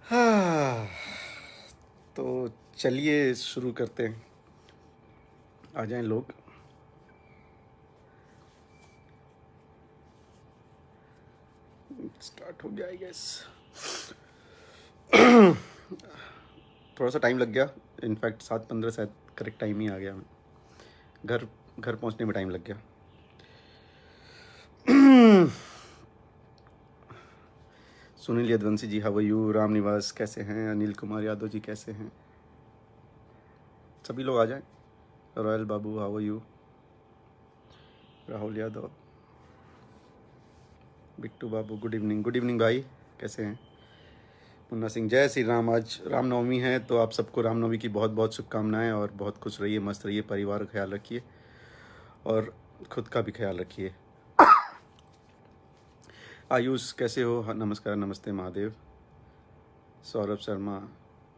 हाँ, तो चलिए शुरू करते हैं। आ जाएं लोग। स्टार्ट हो गया आई गेस। थोड़ा सा टाइम लग गया। इनफैक्ट 7:15 शायद करेक्ट टाइम ही आ गया। मैं घर घर पहुंचने में टाइम लग गया। सुनील यदवंशी जी how are you. Ram Niwas कैसे हैं। अनिल कुमार यादव जी कैसे हैं। सभी लोग आ जाएं। रॉयल बाबू how are you. Rahul Yadav, Bittu बाबू गुड इवनिंग भाई कैसे हैं। मुन्ना सिंह जय श्री राम। आज रामनवमी है तो आप सबको रामनवमी की बहुत बहुत शुभकामनाएं और बहुत खुश रहिए, मस्त रहिए, परिवार का ख्याल रखिए और खुद का भी ख्याल रखिए। आयुष कैसे हो। हाँ, नमस्कार नमस्ते महादेव। सौरभ शर्मा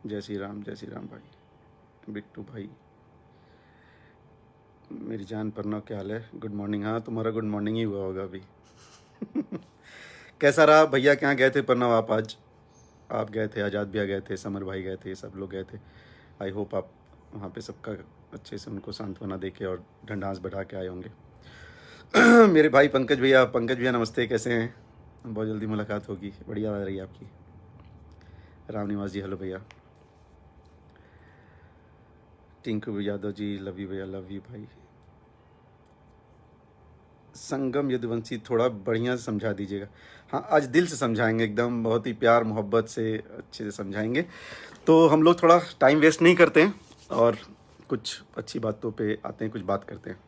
जय श्री राम भाई। बिट्टू भाई, मेरी जान परनव क्या हाल है। Good morning. हाँ तुम्हारा गुड मॉर्निंग ही हुआ होगा अभी। कैसा रहा भैया। क्या गए थे परनव आप आज। आप गए थे, आज़ाद भैया गए थे, समर भाई गए थे, सब लोग गए थे। आई होप आप वहाँ पे सबका अच्छे से उनको सांत्वना दे के और ढंढास बढ़ा के आए होंगे। मेरे भाई पंकज भैया नमस्ते कैसे हैं। बहुत जल्दी मुलाकात होगी, बढ़िया आ रही है आपकी। राम निवास जी हेलो भैया। टिंकू यादव जी लव यू भैया, लव यू भाई। संगम यदुवंशी थोड़ा बढ़िया से समझा दीजिएगा। हाँ आज दिल से समझाएंगे, एकदम बहुत ही प्यार मोहब्बत से अच्छे से समझाएंगे। तो हम लोग थोड़ा टाइम वेस्ट नहीं करते हैं और कुछ अच्छी बातों पे आते हैं, कुछ बात करते हैं।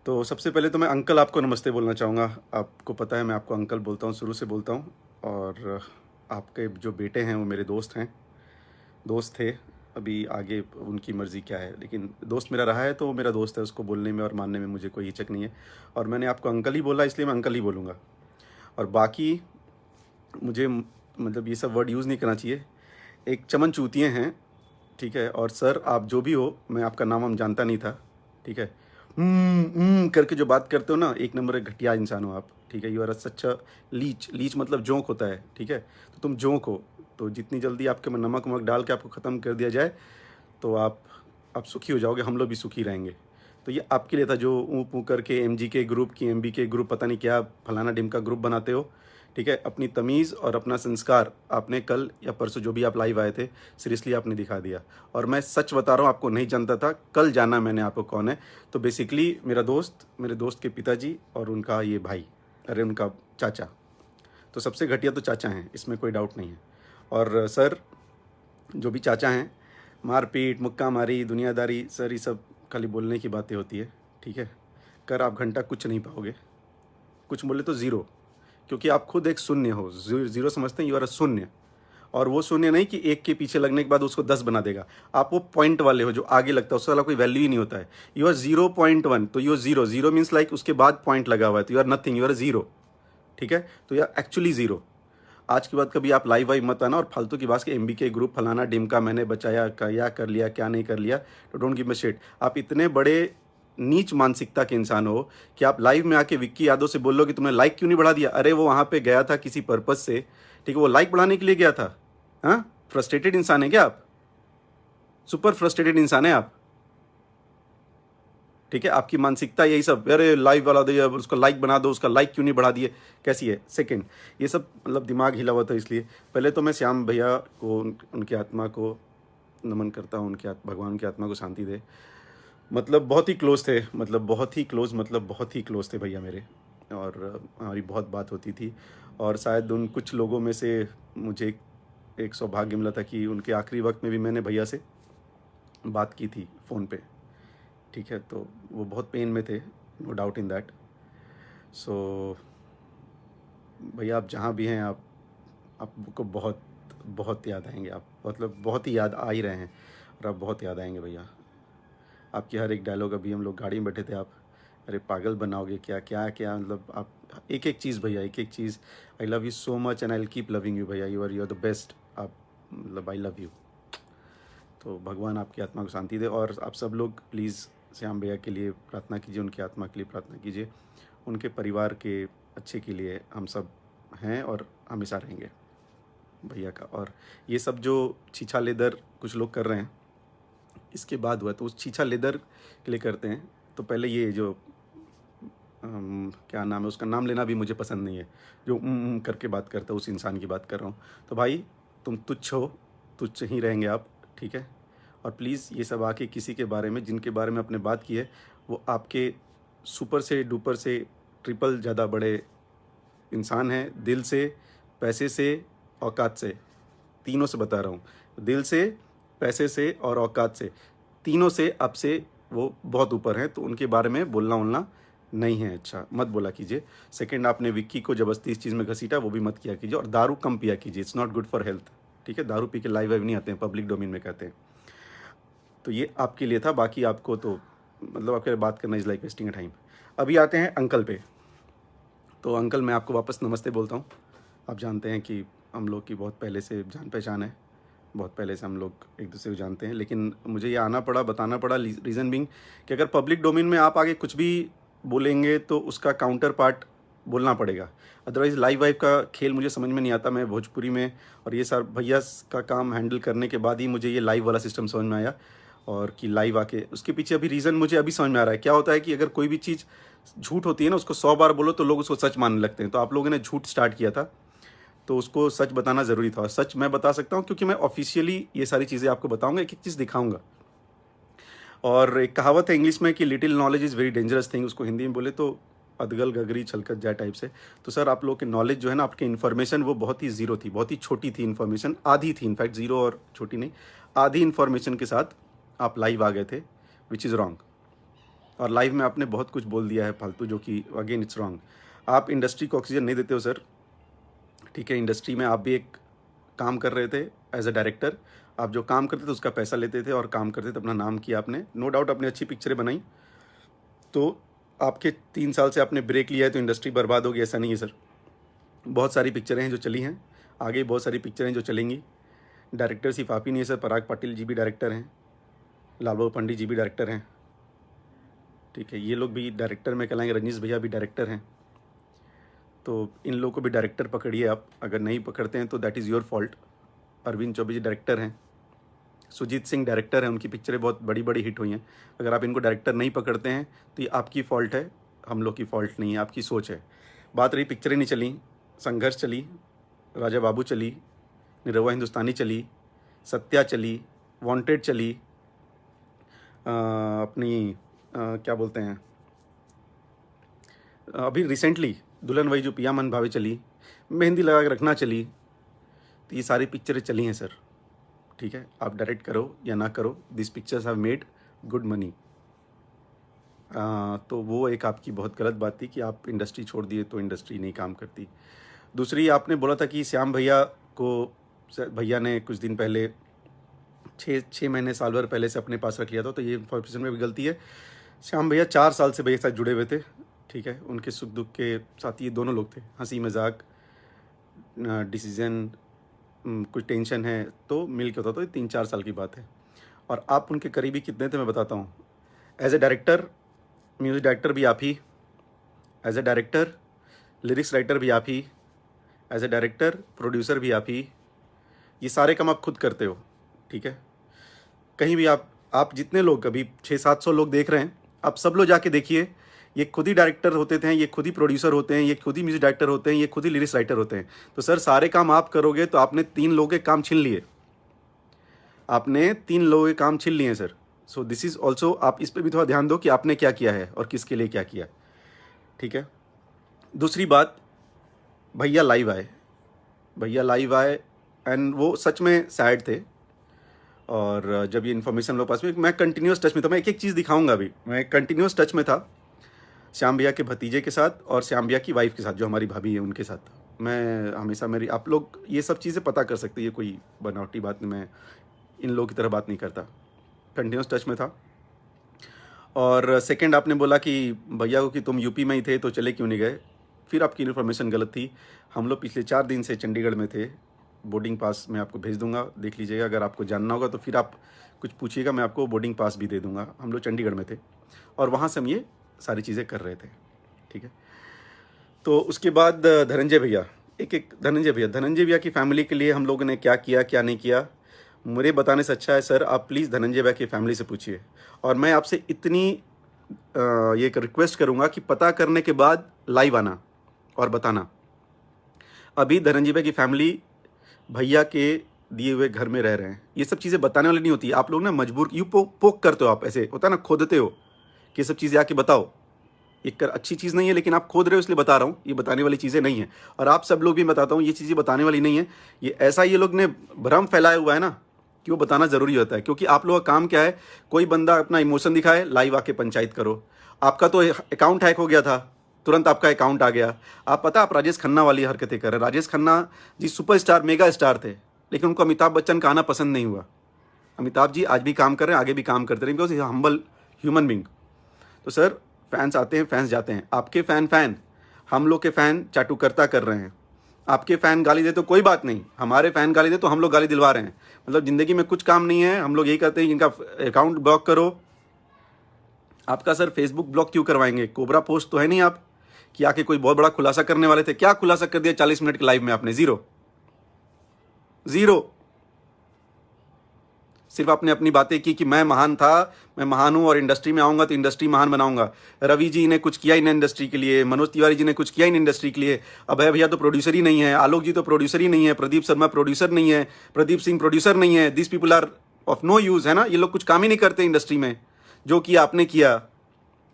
तो सबसे पहले तो मैं अंकल आपको नमस्ते बोलना चाहूँगा। आपको पता है मैं आपको अंकल बोलता हूँ, शुरू से बोलता हूँ। और आपके जो बेटे हैं वो मेरे दोस्त थे। अभी आगे उनकी मर्ज़ी क्या है, लेकिन दोस्त मेरा रहा है तो वो मेरा दोस्त है, उसको बोलने में और मानने में मुझे कोई हिचक नहीं है। और मैंने आपको अंकल ही बोला इसलिए मैं अंकल ही बोलूँगा। और बाकी मुझे मतलब ये सब वर्ड यूज़ नहीं करना चाहिए। एक चमन चूतिए हैं, ठीक है। और सर आप जो भी हो, मैं आपका नाम हम जानता नहीं था, ठीक है। करके जो बात करते हो ना, एक नंबर एक घटिया इंसान हो आप, ठीक है। You are such a leech मतलब जोंक होता है, ठीक है। तो तुम जोंक हो, तो जितनी जल्दी आपके में नमक वमक डाल के आपको ख़त्म कर दिया जाए तो आप सुखी हो जाओगे, हम लोग भी सुखी रहेंगे। तो ये आपके लिए था जो ऊँ पू करके एमजी के ग्रुप की एमबी के ग्रुप पता नहीं क्या फलाना डिम का ग्रुप बनाते हो, ठीक है। अपनी तमीज़ और अपना संस्कार आपने कल या परसों जो भी आप लाइव आए थे सीरियसली आपने दिखा दिया। और मैं सच बता रहा हूँ, आपको नहीं जानता था, कल जाना मैंने आपको कौन है। तो बेसिकली मेरे दोस्त के पिताजी और उनका ये भाई, अरे उनका चाचा, तो सबसे घटिया तो चाचा हैं, इसमें कोई डाउट नहीं है। और सर जो भी चाचा हैं, मारपीट मुक्का मारी दुनियादारी सर, ये सब खाली बोलने की बातें होती है, ठीक है। कर आप घंटा कुछ नहीं पाओगे, कुछ बोले तो ज़ीरो, क्योंकि आप खुद एक शून्य हो। ज़ीरो समझते हैं, यू आर अ शून्य। और वो शून्य नहीं कि एक के पीछे लगने के बाद उसको 10 बना देगा। आप वो पॉइंट वाले हो जो आगे लगता है, उससे वाला कोई वैल्यू ही नहीं होता है। यू आर 0.1, तो you are zero means like उसके बाद पॉइंट लगा हुआ है, तो you are nothing, you are zero, ठीक है। तो यू आर एक्चुअली ज़ीरो। आज के बाद कभी आप लाइव वाइव मत आना और फालतू की बात के एमबी के ग्रुप फलाना डिमका मैंने बचाया क्या कर लिया क्या नहीं कर लिया, तो डोंट गिव मी शिट। आप इतने बड़े नीच मानसिकता के इंसान हो कि आप लाइव में आके विक्की यादव से बोल लो कि तुमने लाइक क्यों नहीं बढ़ा दिया। अरे वो वहाँ पे गया था किसी पर्पज से, ठीक है, वो लाइक बढ़ाने के लिए गया था। हाँ, फ्रस्ट्रेटेड इंसान है क्या आप। सुपर फ्रस्ट्रेटेड इंसान है आप, ठीक है। आपकी मानसिकता यही सब, अरे लाइव वाला दिया उसका लाइक बना दो, उसका लाइक क्यों नहीं बढ़ा दिए, कैसी है। सेकंड, ये सब मतलब दिमाग हिला हुआ था। इसलिए पहले तो मैं श्याम भैया को, उनकी आत्मा को नमन करता हूँ, भगवान की आत्मा को शांति दे। मतलब बहुत ही क्लोज थे, मतलब बहुत ही क्लोज थे भैया मेरे। और हमारी बहुत बात होती थी। और शायद उन कुछ लोगों में से मुझे एक सौभाग्य मिला था कि उनके आखिरी वक्त में भी मैंने भैया से बात की थी फ़ोन पे, ठीक है। तो वो बहुत पेन में थे, नो डाउट इन दैट। सो भैया आप जहाँ भी हैं, आपको बहुत बहुत याद आएंगे। आप मतलब बहुत ही याद आ ही रहे हैं और आप बहुत याद आएंगे भैया। आपकी हर एक डायलॉग, अभी हम लोग गाड़ी में बैठे थे, आप अरे पागल बनाओगे क्या क्या क्या, मतलब आप एक एक चीज़ भैया, एक एक चीज़। I love you so much and I will keep loving you भैया, यू आर द बेस्ट। आप मतलब आई लव यू। तो भगवान आपकी आत्मा को शांति दे। और आप सब लोग प्लीज़ श्याम भैया के लिए प्रार्थना कीजिए, उनकी आत्मा के लिए प्रार्थना कीजिए। उनके परिवार के अच्छे के लिए हम सब हैं और हमेशा रहेंगे। भैया का। और ये सब जो छीछा लेदर कुछ लोग कर रहे हैं, इसके बाद हुआ तो उस छीछा लेदर के लिए करते हैं। तो पहले ये जो क्या नाम है उसका, नाम लेना भी मुझे पसंद नहीं है, जो करके बात करता है, उस इंसान की बात कर रहा हूँ। तो भाई तुम तुच्छ हो, तुच्छ ही रहेंगे आप, ठीक है। और प्लीज़ ये सब आके किसी के बारे में, जिनके बारे में आपने बात की है, वो आपके सुपर से डुपर से ट्रिपल ज़्यादा बड़े इंसान हैं, दिल से, पैसे से, औकात से, तीनों से बता रहा हूँ। दिल से, पैसे से और औकात से, तीनों से आपसे वो बहुत ऊपर हैं। तो उनके बारे में बोलना उलना नहीं है, अच्छा मत बोला कीजिए। सेकंड, आपने विक्की को ज़बरदस्ती इस चीज़ में घसीटा, वो भी मत किया कीजिए। और दारू कम पिया कीजिए, it's not good for health, ठीक है। दारू पी के लाइव वाइव नहीं आते हैं, पब्लिक डोमेन में कहते हैं। तो ये आपके लिए था, बाकी आपको तो मतलब आपके बात करना is like wasting a time. अभी आते हैं अंकल पे। तो अंकल मैं आपको वापस नमस्ते बोलता हूँ। आप जानते हैं कि हम लोग की बहुत पहले से जान पहचान है, बहुत पहले से हम लोग एक दूसरे को जानते हैं। लेकिन मुझे ये आना पड़ा, बताना पड़ा, रीज़न बिंग कि अगर पब्लिक डोमेन में आप आगे कुछ भी बोलेंगे तो उसका काउंटर पार्ट बोलना पड़ेगा। अदरवाइज़ लाइव वाइव का खेल मुझे समझ में नहीं आता। मैं भोजपुरी में और ये सर भैया का काम हैंडल करने के बाद ही मुझे ये लाइव वाला सिस्टम समझ में आया। और कि लाइव आके उसके पीछे अभी रीज़न मुझे अभी समझ में आ रहा है। क्या होता है कि अगर कोई भी चीज़ झूठ होती है ना, उसको 100 बार बोलो तो लोग उसको सच मानने लगते हैं। तो आप लोगों ने झूठ स्टार्ट किया था, तो उसको सच बताना ज़रूरी था। और सच मैं बता सकता हूँ क्योंकि मैं ऑफिशियली ये सारी चीज़ें आपको बताऊँगा, एक एक चीज़ दिखाऊँगा। और एक कहावत है इंग्लिश में कि little knowledge is very dangerous thing, उसको हिंदी में बोले तो अदगल गगरी छलकत जाए टाइप से। तो सर आप लोग के नॉलेज जो है ना, आपकी इन्फॉर्मेशन वो बहुत ही ज़ीरो थी, बहुत ही छोटी थी इन्फॉर्मेशन, आधी थी इनफैक्ट, ज़ीरो और छोटी नहीं, आधी इन्फॉर्मेशन के साथ आप लाइव आ गए थे, विच इज़ रॉन्ग। और लाइव में आपने बहुत कुछ बोल दिया है फालतू, जो कि अगेन इट्स रॉन्ग। आप इंडस्ट्री को ऑक्सीजन नहीं देते हो सर, ठीक है। इंडस्ट्री में आप भी एक काम कर रहे थे एज अ डायरेक्टर। आप जो काम करते थे उसका पैसा लेते थे और काम करते थे, अपना नाम किया आपने, नो डाउट आपने अच्छी पिक्चरें बनाई। तो आपके 3 साल से आपने ब्रेक लिया है तो इंडस्ट्री बर्बाद होगी, ऐसा नहीं है सर। बहुत सारी पिक्चरें हैं जो चली हैं, आगे बहुत सारी पिक्चरें जो चलेंगी। डायरेक्टर सिर्फ आप ही नहीं है सर, पराग पाटिल जी भी डायरेक्टर हैं, लाल बाबू पंडित जी भी डायरेक्टर हैं, ठीक है। ये लोग भी डायरेक्टर में कहलाएंगे, रजनीश भैया भी डायरेक्टर हैं। तो इन लोगों को भी डायरेक्टर पकड़िए आप, अगर नहीं पकड़ते हैं तो that is your fault. Arvind Choubey ji director हैं, सुजीत सिंह डायरेक्टर हैं, उनकी पिक्चरें बहुत बड़ी बड़ी हिट हुई हैं। अगर आप इनको डायरेक्टर नहीं पकड़ते हैं तो ये आपकी फ़ॉल्ट है, हम लोग की फ़ॉल्ट नहीं है, आपकी सोच है। बात रही पिक्चरें नहीं चली, संघर्ष चली, राजा बाबू चली, निरहुआ हिंदुस्तानी चली, सत्या चली, वांटेड चली, अपनी क्या बोलते हैं, अभी रिसेंटली दुल्हन वही जो पिया मन भावे चली, मेहंदी लगा के रखना चली। तो ये सारी पिक्चरें चली हैं सर, ठीक है। आप डायरेक्ट करो या ना करो, this pictures have made good money. तो वो एक आपकी बहुत गलत बात थी कि आप इंडस्ट्री छोड़ दिए तो इंडस्ट्री नहीं काम करती। दूसरी, आपने बोला था कि श्याम भैया को, भैया ने कुछ दिन पहले 6 महीने साल भर पहले से अपने पास रख लिया था। तो ये इन्फॉर्मेशन में भी गलती है। श्याम भैया 4 साल से भैया के साथ जुड़े हुए थे, ठीक है। उनके सुख दुख के साथ ये दोनों लोग थे, हंसी मजाक, डिसीजन, कुछ टेंशन है तो मिल के होता। तो ये 3-4 साल की बात है। और आप उनके करीबी कितने थे मैं बताता हूँ। As a director, music director भी आप ही, as a director lyrics writer भी आप ही, एज ए डायरेक्टर प्रोड्यूसर भी आप ही। ये सारे काम आप खुद करते हो, ठीक है। कहीं भी आप जितने लोग, अभी 600-700 लोग देख रहे हैं, आप सब लोग जाके देखिए, ये खुद ही डायरेक्टर होते थे, ये खुद ही प्रोड्यूसर होते हैं, ये खुद ही म्यूजिक डायरेक्टर होते हैं, ये खुद ही लिरिक्स राइटर होते हैं। तो सर सारे काम आप करोगे तो आपने 3 लोगों के काम छीन लिए, आपने 3 लोगों के काम छीन लिए sir. So this is also, आप इस पर भी थोड़ा ध्यान दो कि आपने क्या किया है और किसके लिए क्या किया, ठीक है। दूसरी बात, भैया लाइव आए, भैया लाइव आए एंड वो सच में सैड थे। और जब ये इन्फॉर्मेशन लोग पास में, मैं कंटिन्यूस टच में था, मैं एक एक चीज़ दिखाऊंगा अभी, मैं कंटिन्यूस टच में था श्याम भैया के भतीजे के साथ और श्याम भैया की वाइफ के साथ, जो हमारी भाभी है उनके साथ। मैं हमेशा, मेरी, आप लोग ये सब चीज़ें पता कर सकते हैं, ये कोई बनावटी बात नहीं, मैं इन लोगों की तरह बात नहीं करता, कंटिन्यूस टच में था। और सेकंड, आपने बोला कि भैया को कि तुम यूपी में ही थे तो चले क्यों नहीं गए। फिर आपकी इन्फॉर्मेशन गलत थी। हम लोग पिछले 4 दिन से चंडीगढ़ में थे। बोर्डिंग पास मैं आपको भेज दूंगा, देख लीजिएगा। अगर आपको जानना होगा तो फिर आप कुछ पूछिएगा, मैं आपको बोर्डिंग पास भी दे दूंगा। हम लोग चंडीगढ़ में थे और वहाँ से हम ये सारी चीज़ें कर रहे थे, ठीक है। तो उसके बाद धनंजय भैया, एक एक धनंजय भैया की फैमिली के लिए हम लोगों ने क्या किया क्या नहीं किया, मुझे बताने से अच्छा है सर आप प्लीज़ धनंजय भैया की फैमिली से पूछिए। और मैं आपसे इतनी ये एक रिक्वेस्ट करूँगा कि पता करने के बाद लाइव आना और बताना। अभी धनंजय भैया की फैमिली भैया के दिए हुए घर में रह रहे हैं। ये सब चीज़ें बताने वाली नहीं होती। आप लोग ना मजबूर यूँ पोक करते हो, आप ऐसे होता है ना, खोदते हो कि ये सब चीज़ें आके बताओ। ये कर अच्छी चीज़ नहीं है, लेकिन आप खोद रहे हो इसलिए बता रहा हूँ, ये बताने वाली चीज़ें नहीं है। और आप सब लोग भी बताता हूँ ये चीज़ें बताने वाली नहीं है। ये ऐसा ये लोग ने भ्रम फैलाया हुआ है ना कि वो बताना ज़रूरी होता है। क्योंकि आप लोगों का काम क्या है, कोई बंदा अपना इमोशन दिखाए, लाइव आके पंचायत करो। आपका तो अकाउंट हैक हो गया था, तुरंत आपका अकाउंट आ गया। आप पता आप राजेश खन्ना वाली हरकतें कर रहे हैं। Rajesh Khanna ji superstar mega star थे, लेकिन उनको अमिताभ बच्चन का आना पसंद नहीं हुआ। अमिताभ जी आज भी काम कर रहे हैं, आगे भी काम करते रहेंगे, बिकॉज हम्बल ह्यूमन बींग। तो सर फैंस आते हैं, फैंस जाते हैं। आपके फैन हम लोग के फ़ैन चाटुकर्ता कर रहे हैं। आपके फ़ैन गाली दे तो कोई बात नहीं, हमारे फ़ैन गाली दे तो हम लोग गाली दिलवा रहे हैं। मतलब ज़िंदगी में कुछ काम नहीं है, हम लोग यही करते हैं कि इनका अकाउंट ब्लॉक करो। आपका सर फेसबुक ब्लॉक क्यों करवाएंगे? कोबरा पोस्ट तो है नहीं आप कि आके कोई बहुत बड़ा खुलासा करने वाले थे। क्या खुलासा कर दिया 40 मिनट के लाइव में आपने? ज़ीरो। सिर्फ आपने अपनी बातें की कि मैं महान था, मैं महान हूँ और इंडस्ट्री में आऊँगा तो इंडस्ट्री महान बनाऊंगा। रवि जी ने कुछ किया इन इंडस्ट्री के लिए, मनोज तिवारी जी ने कुछ किया इन इंडस्ट्री के लिए। अभय भैया तो प्रोड्यूसर ही नहीं है, आलोक जी तो प्रोड्यूसर ही नहीं है, प्रदीप शर्मा प्रोड्यूसर नहीं है, प्रदीप सिंह प्रोड्यूसर नहीं है। This people are of no use, है ना। ये लोग कुछ काम ही नहीं करते इंडस्ट्री में। जो किया आपने किया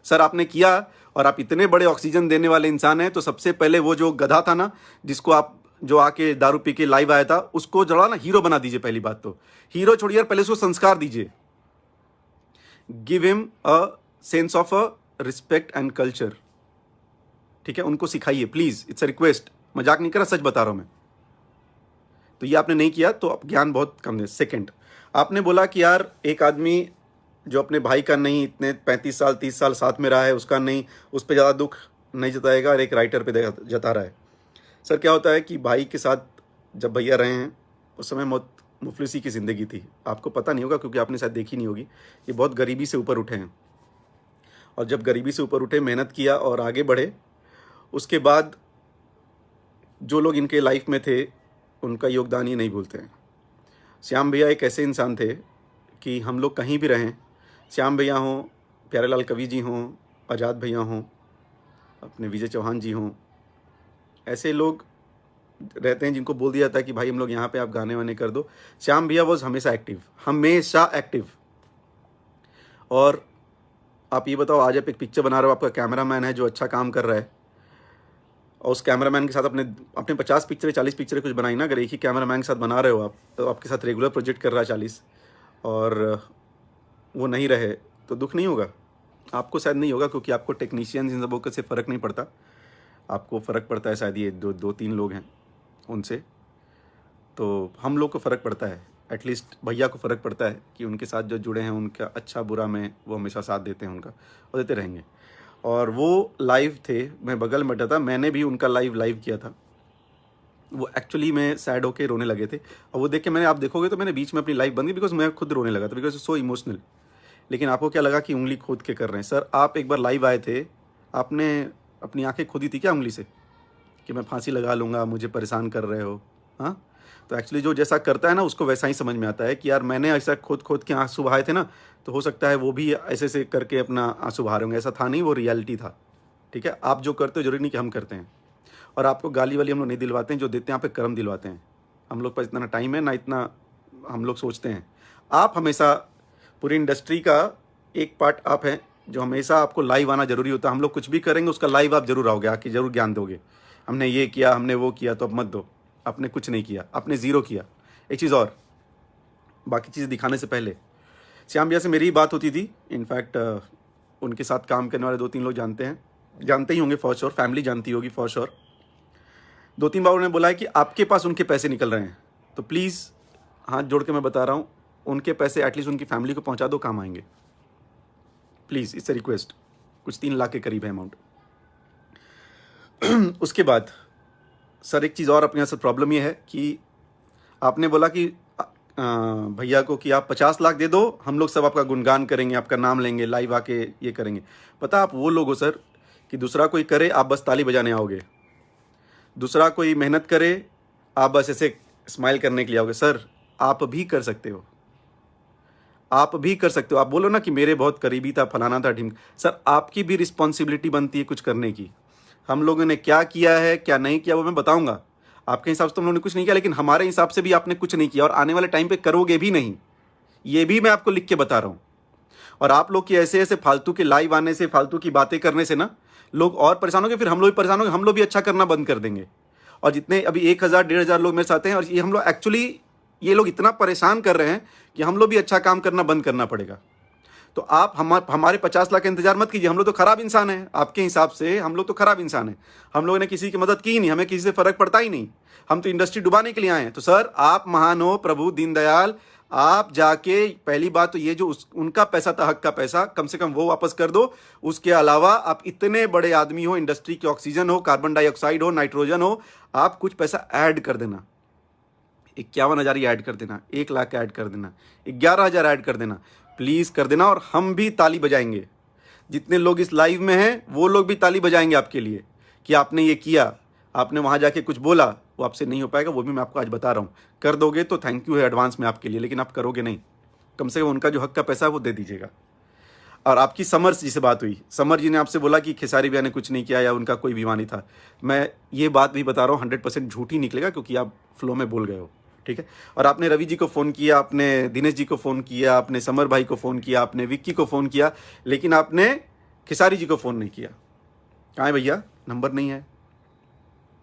सर, आपने किया। और आप इतने बड़े ऑक्सीजन देने वाले इंसान हैं, तो सबसे पहले वो जो गधा था ना, जिसको आप जो आके दारू पी के लाइव आया था, उसको जरा ना हीरो बना दीजिए। पहली बात तो हीरो छोड़िए, पहले उसको संस्कार दीजिए। Give him a sense of a respect and culture, ठीक है। उनको सिखाइए प्लीज, इट्स अ रिक्वेस्ट। मजाक नहीं कर रहा, सच बता रहा हूं मैं। तो ये आपने नहीं किया तो अब ज्ञान बहुत कम है। सेकंड, आपने बोला कि यार एक आदमी जो अपने भाई का नहीं इतने 35 साल 30 साल साथ में रहा है, उसका नहीं, उस पर ज़्यादा दुख नहीं जताएगा, और एक राइटर पे जता रहा है। सर क्या होता है कि भाई के साथ जब भैया रहे हैं उस समय बहुत मुफलिसी की ज़िंदगी थी। आपको पता नहीं होगा क्योंकि आपने शायद देखी नहीं होगी। ये बहुत गरीबी से ऊपर उठे हैं, और जब गरीबी से ऊपर उठे, मेहनत किया और आगे बढ़े, उसके बाद जो लोग इनके लाइफ में थे उनका योगदान ये नहीं भूलते हैं। श्याम भैया एक ऐसे इंसान थे कि हम लोग कहीं भी रहें, श्याम भैया हों, प्यारेलाल कवि जी हों, आज़ाद भैया हों, अपने विजय चौहान जी हों, ऐसे लोग रहते हैं जिनको बोल दिया जाता है कि भाई हम लोग यहाँ पे आप गाने वाने कर दो। श्याम भैया वॉज हमेशा एक्टिव, हमेशा एक्टिव। और आप ये बताओ, आज आप एक पिक्चर बना रहे हो, आपका कैमरामैन है जो अच्छा काम कर रहा है, और उस कैमरामैन के साथ अपने 50 पिक्चरें 40 पिक्चरें कुछ बनाई ना। अगर एक ही कैमरामैन के साथ बना रहे हो आप, तो आपके साथ रेगुलर प्रोजेक्ट कर रहा है 40, और वो नहीं रहे तो दुख नहीं होगा? आपको शायद नहीं होगा, क्योंकि आपको टेक्नीशियंस इन सबों से फ़र्क नहीं पड़ता। आपको फ़र्क पड़ता है शायद ये दो तीन लोग हैं उनसे। तो हम लोग को फ़र्क पड़ता है, एटलीस्ट भैया को फ़र्क पड़ता है कि उनके साथ जो जुड़े हैं उनका अच्छा बुरा में वो हमेशा साथ देते हैं उनका, और देते रहेंगे। और वो लाइव थे, मैं बगल में बैठा था, मैंने भी उनका लाइव किया था। वो एक्चुअली में सैड होके रोने लगे थे, और वो देख के मैंने, आप देखोगे तो मैंने बीच में अपनी लाइव बंद की, बिकॉज मैं खुद रोने लगा था, बिकॉज सो इमोशनल। लेकिन आपको क्या लगा कि उंगली खोद के कर रहे हैं? सर आप एक बार लाइव आए थे, आपने अपनी आंखें खोदी थी क्या उंगली से कि मैं फांसी लगा लूँगा, मुझे परेशान कर रहे हो? हाँ, तो एक्चुअली जो जैसा करता है ना उसको वैसा ही समझ में आता है कि यार मैंने ऐसा खोद के आंसू बहाए थे ना, तो हो सकता है वो भी ऐसे से करके अपना आंसू बहा रहे होंगे। ऐसा था नहीं, वो रियलिटी था, ठीक है। आप जो करते हो जरूरी नहीं कि हम करते हैं। और आपको गाली वाली हम लोग नहीं दिलवाते हैं, जो देते हैं आप पे कर्म दिलवाते हैं। हम लोग पास इतना टाइम है ना, इतना हम लोग सोचते हैं। आप हमेशा पूरी इंडस्ट्री का एक पार्ट आप हैं जो हमेशा आपको लाइव आना जरूरी होता है। हम लोग कुछ भी करेंगे उसका लाइव आप जरूर आओगे, आके जरूर ज्ञान दोगे। हमने ये किया, हमने वो किया, तो अब मत दो। आपने कुछ नहीं किया, आपने ज़ीरो किया। एक चीज़ और, बाकी चीज़ें दिखाने से पहले श्याम भैया से मेरी ही बात होती थी। इनफैक्ट उनके साथ काम करने वाले 2-3 लोग जानते ही होंगे फॉर श्योर, फैमिली जानती होगी फॉर श्योर। 2-3 बार उन्होंने बोला है कि आपके पास उनके पैसे निकल रहे हैं, तो प्लीज़ हाथ जोड़ के मैं बता रहा हूँ, उनके पैसे एटलीस्ट उनकी फैमिली को पहुँचा दो, काम आएंगे प्लीज़। इससे रिक्वेस्ट, कुछ 3 लाख के करीब है अमाउंट। उसके बाद सर एक चीज़ और अपने यहाँ से प्रॉब्लम ये है कि आपने बोला कि भैया को कि आप 50 लाख दे दो, हम लोग सब आपका गुणगान करेंगे, आपका नाम लेंगे, लाइव आके ये करेंगे। पता आप वो लोग हो सर कि दूसरा कोई करे, आप बस ताली बजाने आओगे। दूसरा कोई मेहनत करे, आप बस ऐसे स्माइल करने के लिए आओगे। सर आप भी कर सकते हो, आप भी कर सकते हो। आप बोलो ना कि मेरे बहुत करीबी था, फलाना था, ढिम। सर आपकी भी रिस्पॉन्सिबिलिटी बनती है कुछ करने की। हम लोगों ने क्या किया है क्या नहीं किया वो मैं बताऊंगा। आपके हिसाब से तो हम लोगों ने कुछ नहीं किया, लेकिन हमारे हिसाब से भी आपने कुछ नहीं किया और आने वाले टाइम पे करोगे भी नहीं, ये भी मैं आपको लिख के बता रहा हूं। और आप लोग की ऐसे ऐसे फालतू के लाइव आने से, फालतू की बातें करने से ना लोग और परेशान होंगे, फिर हम लोग भी परेशान होंगे, हम लोग भी अच्छा करना बंद कर देंगे। और जितने अभी 1000 1500 लोग मेरे साथ हैं, और ये हम लोग एक्चुअली ये लोग इतना परेशान कर रहे हैं कि हम लोग भी अच्छा काम करना बंद करना पड़ेगा। तो आप हमारे 50 लाख का इंतजार मत कीजिए। हम लोग तो खराब इंसान हैं, आपके हिसाब से हम लोग तो खराब इंसान हैं। हम लोगों ने किसी की मदद की ही नहीं, हमें किसी से फर्क पड़ता ही नहीं। हम तो इंडस्ट्री डुबाने के लिए आए हैं। तो सर आप महान हो, प्रभु दीनदयाल, आप जाके पहली बात तो ये जो उनका पैसा था, हक का पैसा, कम से कम वो वापस कर दो। उसके अलावा आप इतने बड़े आदमी हो, इंडस्ट्री की ऑक्सीजन हो, कार्बन डाइऑक्साइड हो, नाइट्रोजन हो, आप कुछ पैसा ऐड कर देना। 51,000 ही ऐड कर देना, 1 लाख ऐड कर देना, 11,000 ऐड कर देना, प्लीज कर देना। और हम भी ताली बजाएंगे, जितने लोग इस लाइव में हैं वो लोग भी ताली बजाएंगे आपके लिए कि आपने ये किया, आपने वहां जाके कुछ बोला। वो आपसे नहीं हो पाएगा, वो भी मैं आपको आज बता रहा हूं। कर दोगे तो थैंक यू है एडवांस में आपके लिए, लेकिन आप करोगे नहीं। कम से कम उनका जो हक का पैसा है वो दे दीजिएगा। और आपकी समर जी से बात हुई, समर जी ने आपसे बोला कि खेसारी भैया ने कुछ नहीं किया या उनका कोई बीमार नहीं था। मैं ये बात भी बता रहा हूँ 100% झूठ ही निकलेगा, क्योंकि आप फ्लो में बोल गए हो, ठीक है। और आपने रवि जी को फ़ोन किया, आपने दिनेश जी को फ़ोन किया, आपने समर भाई को फ़ोन किया, आपने विक्की को फ़ोन किया, लेकिन आपने खेसारी जी को फ़ोन नहीं किया। कहाँ है भैया, नंबर नहीं है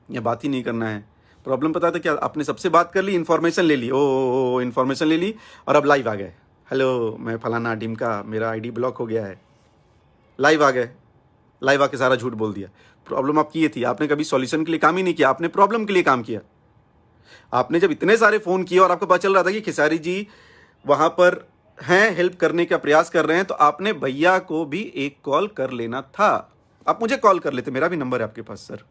या बात ही नहीं करना है। प्रॉब्लम पता था क्या, आपने सबसे बात कर ली, इन्फॉर्मेशन ले ली, ओ इन्फॉर्मेशन ले ली, और अब लाइव आ गए। हेलो मैं फलाना ढिमका, मेरा आईडी ब्लॉक हो गया है। लाइव आ गए, लाइव आके सारा झूठ बोल दिया। प्रॉब्लम आपकी ये थी, आपने कभी सॉल्यूशन के लिए काम ही नहीं किया, आपने प्रॉब्लम के लिए काम किया। आपने जब इतने सारे फ़ोन किए और आपको पता चल रहा था कि खेसारी जी वहाँ पर हैं, हेल्प करने का प्रयास कर रहे हैं, तो आपने भैया को भी एक कॉल कर लेना था। आप मुझे कॉल कर लेते, मेरा भी नंबर है आपके पास सर,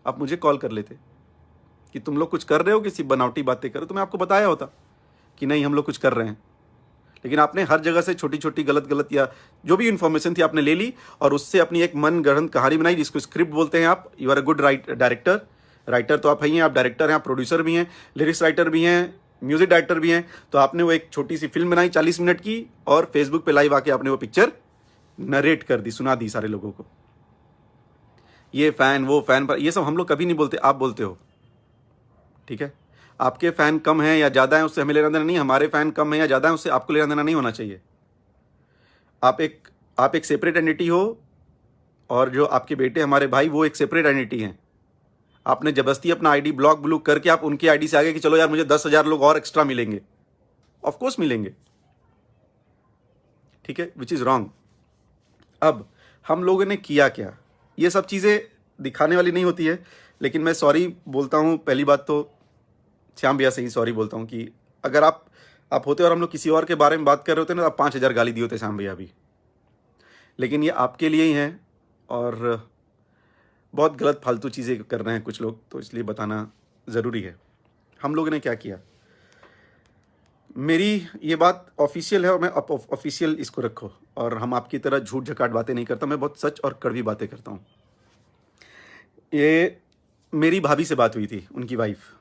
आप मुझे कॉल कर लेते कि तुम लोग कुछ कर रहे हो, किसी बनावटी बातें करो, तो मैं आपको बताया होता कि नहीं हम लोग कुछ कर रहे हैं। लेकिन आपने हर जगह से छोटी छोटी गलत या जो भी इन्फॉर्मेशन थी आपने ले ली और उससे अपनी एक मन गढ़ंत कहानी बनाई, जिसको स्क्रिप्ट बोलते हैं। आप you are a good director, writer तो आप ही हैं, आप डायरेक्टर हैं, आप प्रोड्यूसर भी हैं, लिरिक्स राइटर भी हैं, म्यूजिक डायरेक्टर भी हैं। तो आपने वो एक छोटी सी फिल्म बनाई 40 मिनट की, और फेसबुक पे लाइव आके आपने वो पिक्चर नरेट कर दी, सुना दी सारे लोगों को। ये फैन वो फैन, पर ये सब हम लोग कभी नहीं बोलते, आप बोलते हो, ठीक है। आपके फैन कम हैं या ज़्यादा हैं उससे हमें लेना देना नहीं, हमारे फैन कम हैं या ज़्यादा हैं उससे आपको लेना देना नहीं होना चाहिए। आप एक सेपरेट एंटिटी हो, और जो आपके बेटे हमारे भाई वो एक सेपरेट एंटिटी हैं। आपने जबरदस्ती अपना आईडी ब्लॉक करके आप उनके आईडी से आगे कि चलो यार मुझे 10,000 लोग और एक्स्ट्रा मिलेंगे। ऑफ कोर्स मिलेंगे, ठीक है, विच इज़ रॉन्ग। अब हम लोगों ने किया क्या, ये सब चीज़ें दिखाने वाली नहीं होती है, लेकिन मैं सॉरी बोलता हूँ। पहली बात तो श्याम भैया से ही सॉरी बोलता हूँ कि अगर आप होते और हम लोग किसी और के बारे में बात कर रहे होते ना, तो आप 5,000 गाली दिए होते श्याम भैया भी। लेकिन ये आपके लिए ही है, और बहुत गलत फालतू चीज़ें कर रहे हैं कुछ लोग, तो इसलिए बताना ज़रूरी है। हम लोगों ने क्या किया, मेरी ये बात ऑफिशियल है और मैं ऑफिशियल इसको रखो। और हम आपकी तरह झूठ झकाट बातें नहीं करता, मैं बहुत सच और कड़वी बातें करता हूँ। ये मेरी भाभी से बात हुई थी, उनकी वाइफ।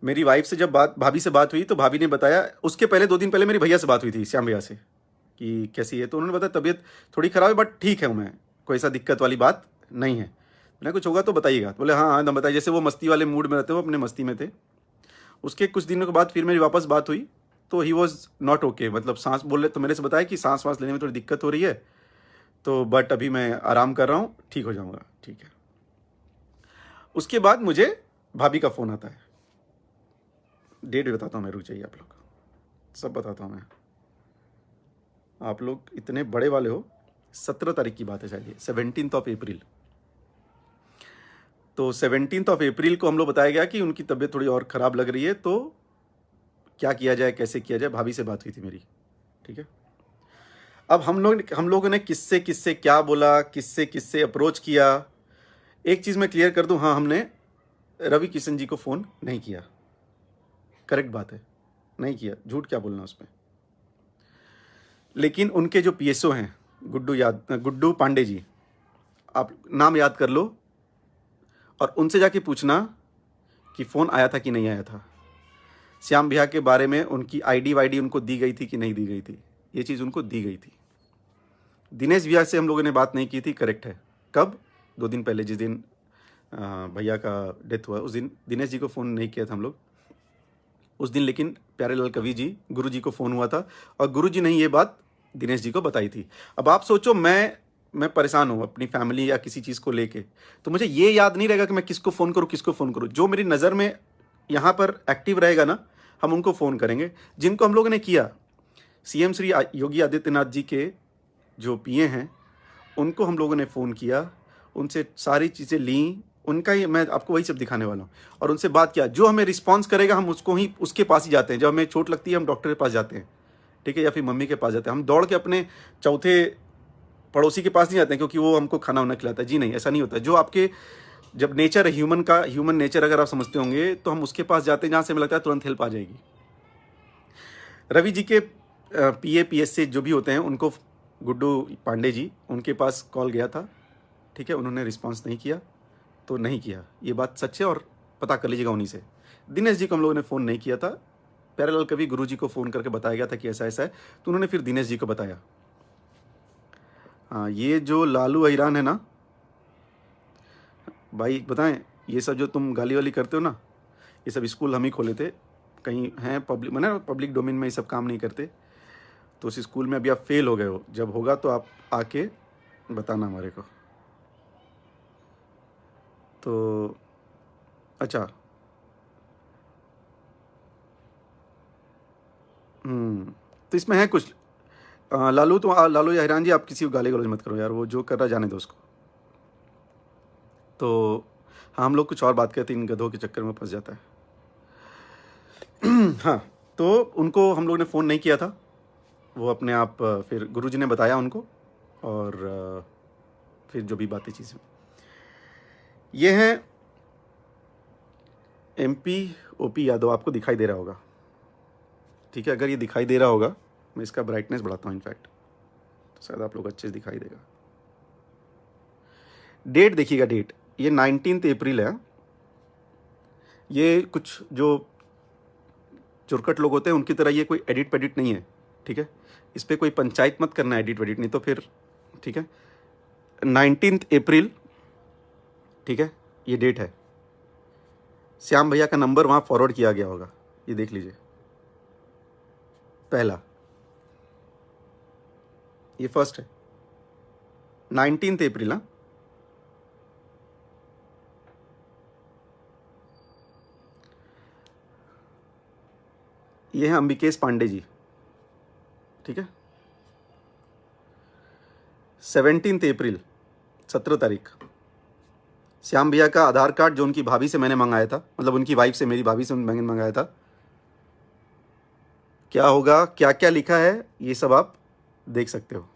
मेरी वाइफ से जब भाभी से बात हुई तो भाभी ने बताया, उसके पहले 2 दिन पहले मेरी भैया से बात हुई थी, श्याम भैया से, कि कैसी है। तो उन्होंने बताया तबीयत थोड़ी ख़राब है बट ठीक है, मैं कोई ऐसा दिक्कत वाली बात नहीं है। मैंने कुछ होगा तो बताइएगा। तो बोले हाँ हाँ बताइए। जैसे वो मस्ती वाले मूड में रहते, वो अपने मस्ती में थे। उसके कुछ दिनों के बाद फिर मेरी वापस बात हुई तो ही वॉज नॉट ओके, मतलब सांस बोल रहे, तो मेरे से बताया कि सांस वाँस लेने में थोड़ी दिक्कत हो रही है, तो बट अभी मैं आराम कर रहा हूँ, ठीक हो जाऊँगा, ठीक है। उसके बाद मुझे भाभी का फ़ोन आता है, डेट भी बताता हूँ मैं, रुक जाइए, आप लोग सब बताता हूँ मैं। आप लोग इतने बड़े वाले हो, 17 तारीख की बात है शायद, 17 अप्रैल। तो 17 अप्रैल को हम लोग बताया गया कि उनकी तबीयत थोड़ी और ख़राब लग रही है, तो क्या किया जाए, कैसे किया जाए। भाभी से बात हुई थी मेरी, ठीक है। अब हम लोगों ने किससे क्या बोला, किससे अप्रोच किया। एक चीज़ मैं क्लियर कर दूं, हाँ, हमने रवि किशन जी को फ़ोन नहीं किया, करेक्ट बात है, नहीं किया, झूठ क्या बोलना उसमें। लेकिन उनके जो पीएसओ हैं, गुड्डू पांडे जी, आप नाम याद कर लो, और उनसे जाके पूछना कि फ़ोन आया था कि नहीं आया था। श्याम भैया के बारे में उनकी आईडी वाईडी उनको दी गई थी कि नहीं दी गई थी, ये चीज़ उनको दी गई थी। दिनेश भैया से हम लोगों ने बात नहीं की थी, करेक्ट है। कब? 2 दिन पहले, जिस दिन भैया का डेथ हुआ, उस दिन दिनेश जी को फ़ोन नहीं किया था हम लोग उस दिन, लेकिन प्यारेलाल कवि जी गुरु जी को फ़ोन हुआ था और गुरु जी ने ये बात दिनेश जी को बताई थी। अब आप सोचो, मैं परेशान हूँ अपनी फैमिली या किसी चीज़ को लेके, तो मुझे ये याद नहीं रहेगा कि मैं किसको फ़ोन करूँ, किसको फ़ोन करूँ। जो मेरी नज़र में यहाँ पर एक्टिव रहेगा ना, हम उनको फ़ोन करेंगे। जिनको हम लोगों ने किया, सीएम श्री योगी आदित्यनाथ जी के जो पीए हैं, उनको हम लोगों ने फ़ोन किया, उनसे सारी चीज़ें ली, उनका ही मैं आपको वही सब दिखाने वाला हूँ, और उनसे बात किया। जो हमें रिस्पांस करेगा हम उसके पास ही जाते हैं। जब हमें चोट लगती है हम डॉक्टर के पास जाते हैं, ठीक है, या फिर मम्मी के पास जाते हैं। हम दौड़ के अपने चौथे पड़ोसी के पास नहीं जाते हैं क्योंकि वो हमको खाना वाना खिलाता है। जी नहीं, ऐसा नहीं होता। जो आपके जब नेचर है ह्यूमन का, ह्यूमन नेचर अगर आप समझते होंगे, तो हम उसके पास जाते हैं जहाँ से हमें लगता है तुरंत हेल्प आ जाएगी। रवि जी के पीए पीएस से जो भी होते हैं, उनको गुड्डू पांडे जी, उनके पास कॉल गया था, ठीक है, उन्होंने रिस्पांस नहीं किया, तो नहीं किया, ये बात सच है और पता कर लीजिएगा उन्हीं से। दिनेश जी को हम लोगों ने फ़ोन नहीं किया था। प्यारेलाल कवि गुरु जी को फ़ोन करके बताया गया था कि ऐसा ऐसा है, तो उन्होंने फिर दिनेश जी को बताया। हाँ, ये जो लालू अहिरान है ना भाई, बताएं, ये सब जो तुम गाली वाली करते हो ना, ये सब स्कूल हम ही खोले थे। कहीं हैं पब्लिक, मैंने पब्लिक डोमेन में ये सब काम नहीं करते। तो उस स्कूल में अभी आप फेल हो गए हो, जब होगा तो आप आके बताना हमारे को। तो अच्छा, तो इसमें है कुछ लालू या हिरान जी, आप किसी को गाली गलौज मत करो यार, वो जो कर रहा जाने दो उसको। तो हाँ, हम लोग कुछ और बात करते हैं, इन गधों के चक्कर में फंस जाता है। हाँ, तो उनको हम लोग ने फ़ोन नहीं किया था, वो अपने आप फिर गुरुजी ने बताया उनको, और फिर जो भी बातें चीज़ें। ये हैं MP OP यादव, आपको दिखाई दे रहा होगा, ठीक है। अगर ये दिखाई दे रहा होगा, मैं इसका ब्राइटनेस बढ़ाता हूँ इनफैक्ट, तो शायद आप लोग अच्छे से दिखाई देगा। डेट देखिएगा, डेट ये 19 अप्रैल है। ये कुछ जो चुरकट लोग होते हैं उनकी तरह ये कोई एडिट पेडिट नहीं है, ठीक है। इस पर कोई पंचायत मत करना, एडिट वेडिट नहीं तो फिर, ठीक है। 19 अप्रैल, ठीक है, ये डेट है। श्याम भैया का नंबर वहाँ फॉरवर्ड किया गया होगा, ये देख लीजिए। पहला, ये फर्स्ट है, 19 अप्रैल। हाँ, ये है अंबिकेश पांडे जी, ठीक है। 17 अप्रैल, 17 तारीख, श्याम भैया का आधार कार्ड जो उनकी भाभी से मैंने मंगाया था, मतलब उनकी वाइफ से, मेरी भाभी से मैंने मंगाया था। क्या होगा, क्या क्या लिखा है, ये सब आप देख सकते हो।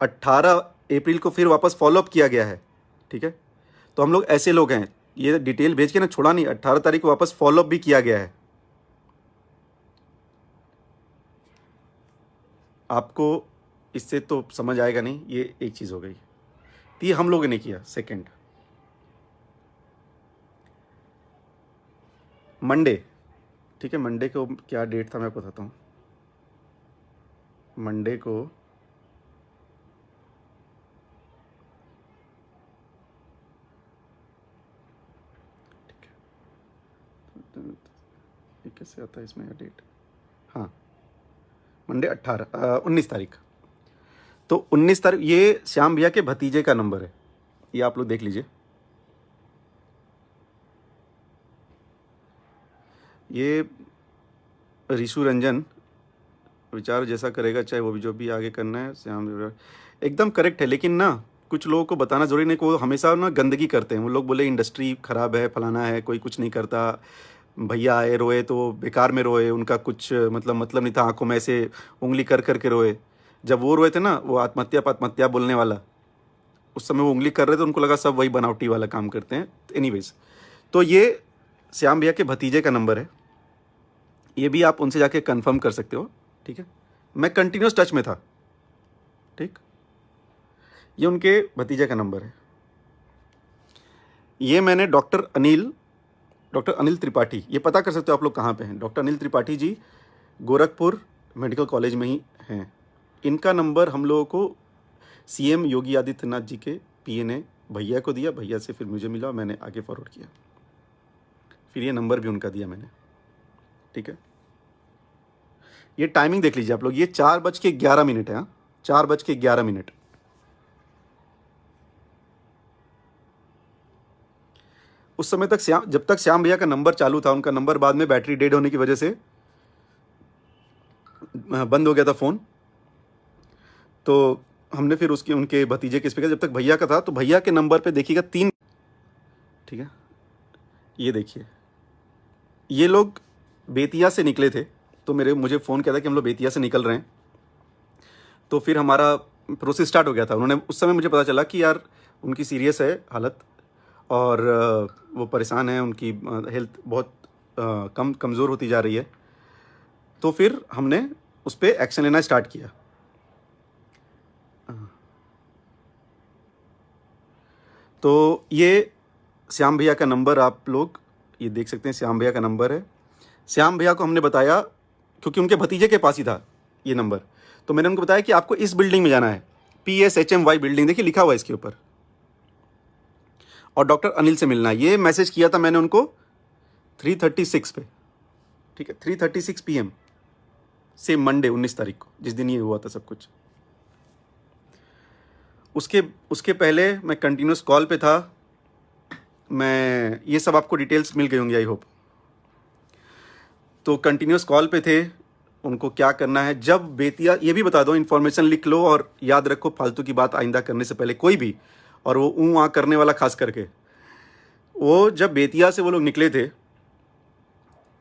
18 अप्रैल को फिर वापस फॉलोअप किया गया है, ठीक है। तो हम लोग ऐसे लोग हैं, ये डिटेल भेज के ना छोड़ा नहीं, 18 तारीख को वापस फॉलोअप भी किया गया है। आपको इससे तो समझ आएगा नहीं, ये एक चीज़ हो गई। तो ये हम लोगों ने किया। सेकंड, मंडे, ठीक है, मंडे को क्या डेट था मैं आपको बताता हूँ। मंडे को ये कैसे आता है इसमें डेट, हाँ, मंडे 19 तारीख। तो 19 तारीख, ये श्याम भैया के भतीजे का नंबर है, ये आप लोग देख लीजिए। ये ऋषु रंजन विचार जैसा करेगा, चाहे वो भी जो भी आगे करना है, श्याम एकदम करेक्ट है। लेकिन ना कुछ लोगों को बताना जरूरी नहीं, को हमेशा ना गंदगी करते हैं। वो लोग बोले इंडस्ट्री ख़राब है, फलाना है, कोई कुछ नहीं करता। भैया आए रोए तो बेकार में रोए, उनका कुछ मतलब नहीं था, आंखों में ऐसे उंगली कर करके रोए। जब वो रोए थे ना, वो आत्महत्या बोलने वाला, उस समय वो उंगली कर रहे थे, उनको लगा सब वही बनावटी वाला काम करते हैं। एनीवेज, तो ये श्याम भैया के भतीजे का नंबर है, ये भी आप उनसे जाके कंफर्म कर सकते हो, ठीक है। मैं कंटिन्यूस टच में था, ठीक। ये उनके भतीजे का नंबर है। ये मैंने डॉक्टर अनिल त्रिपाठी, ये पता कर सकते हो आप लोग कहाँ पे हैं। Doctor Anil Tripathi ji Gorakhpur medical college में ही हैं। इनका नंबर हम लोगों को सीएम योगी आदित्यनाथ जी के पीए ने भैया को दिया, भैया से फिर मुझे मिला, मैंने आगे फॉरवर्ड किया, फिर ये नंबर भी उनका दिया मैंने। ठीक है, ये टाइमिंग देख लीजिए आप लोग, ये 4:11 है। 4:11। उस समय तक जब तक श्याम भैया का नंबर चालू था, उनका नंबर बाद में बैटरी डेड होने की वजह से बंद हो गया था फ़ोन। तो हमने फिर उनके भतीजे के स्पीकर, जब तक भैया का था, तो भैया के नंबर पे देखिएगा 3। ठीक है, ये देखिए, ये लोग बेतिया से निकले थे, तो मुझे फ़ोन किया था कि हम लोग बेतिया से निकल रहे हैं। तो फिर हमारा प्रोसेस स्टार्ट हो गया था। उस समय मुझे पता चला कि यार उनकी सीरियस है हालत, और वो परेशान है, उनकी हेल्थ बहुत कमज़ोर होती जा रही है। तो फिर हमने उस पर एक्शन लेना स्टार्ट किया। तो ये श्याम भैया का नंबर आप लोग ये देख सकते हैं, श्याम भैया का नंबर है। श्याम भैया को हमने बताया, क्योंकि उनके भतीजे के पास ही था ये नंबर, तो मैंने उनको बताया कि आपको इस बिल्डिंग में जाना है, PSHMY बिल्डिंग, देखिए लिखा हुआ है इसके ऊपर, और डॉक्टर अनिल से मिलना है। ये मैसेज किया था मैंने उनको 3:36 पे। ठीक है, 3:36 PM से मंडे 19 तारीख को, जिस दिन ये हुआ था सब कुछ। उसके पहले मैं कंटिन्यूस कॉल पे था। मैं ये सब आपको डिटेल्स मिल गई होंगी आई होप। तो कंटिन्यूस कॉल पे थे, उनको क्या करना है। जब बेतिया, ये भी बता दो, इन्फॉर्मेशन लिख लो और याद रखो, फालतू की बात आइंदा करने से पहले कोई भी, और वो आ करने वाला खास करके, वो जब बेतिया से वो लोग निकले थे,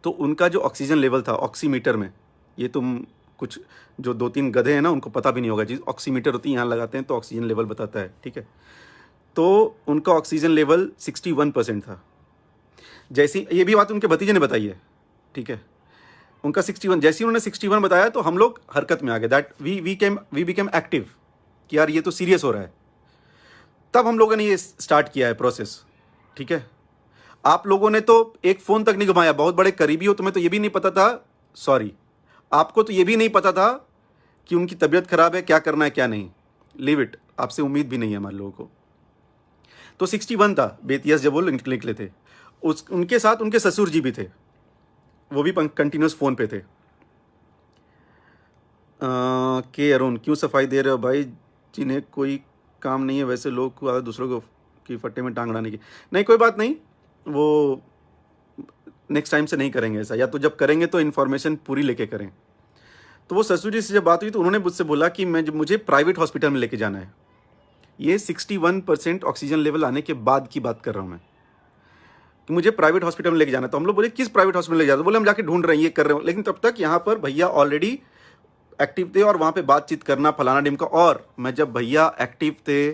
तो उनका जो ऑक्सीजन लेवल था ऑक्सीमीटर में, ये तुम कुछ जो 2-3 गधे हैं ना, उनको पता भी नहीं होगा, चीज़ ऑक्सीमीटर होती है, यहाँ लगाते हैं तो ऑक्सीजन लेवल बताता है। ठीक है, तो उनका ऑक्सीजन लेवल 61% था। जैसी ये भी बात उनके भतीजे ने बताई है। ठीक है, उनका 61, जैसे ही उन्होंने 61 बताया तो हम लोग हरकत में आ गए, दैट वी बिकेम एक्टिव, कि यार ये तो सीरियस हो रहा है। तब हम लोगों ने ये स्टार्ट किया है प्रोसेस। ठीक है, आप लोगों ने तो एक फ़ोन तक नहीं घुमाया, बहुत बड़े करीबी हो, तुम्हें तो ये भी नहीं पता था, सॉरी, आपको तो ये भी नहीं पता था कि उनकी तबीयत खराब है, क्या करना है क्या नहीं, लीव इट, आपसे उम्मीद भी नहीं है हमारे लोगों को। तो 61 था बेतिया जब वो निकले थे। उनके साथ उनके ससुर जी भी थे, वो भी कंटिन्यूस फ़ोन पे थे। के अरुण, क्यों सफाई दे रहे हो भाई, जिन्हें कोई काम नहीं है वैसे लोग को आदत दूसरों को की फट्टे में टांग अड़ाने की। नहीं, कोई बात नहीं, वो नेक्स्ट टाइम से नहीं करेंगे ऐसा, या तो जब करेंगे तो इन्फॉर्मेशन पूरी लेके करें। तो वो ससुर जी से जब बात हुई तो उन्होंने मुझसे बोला कि मुझे प्राइवेट हॉस्पिटल में लेके जाना है। ये 61% ऑक्सीजन लेवल आने के बाद की बात कर रहा हूँ मैं, कि मुझे प्राइवेट हॉस्पिटल में लेके जाना है। तो हम लोग बोले किस प्राइवेट हॉस्पिटल ले जाते, बोले हम जाके ढूंढ रहे हैं, ये कर रहे हो। लेकिन तब तक यहाँ पर भैया ऑलरेडी एक्टिव थे और वहाँ पे बातचीत करना फलाना डिमका। और मैं जब भैया एक्टिव थे,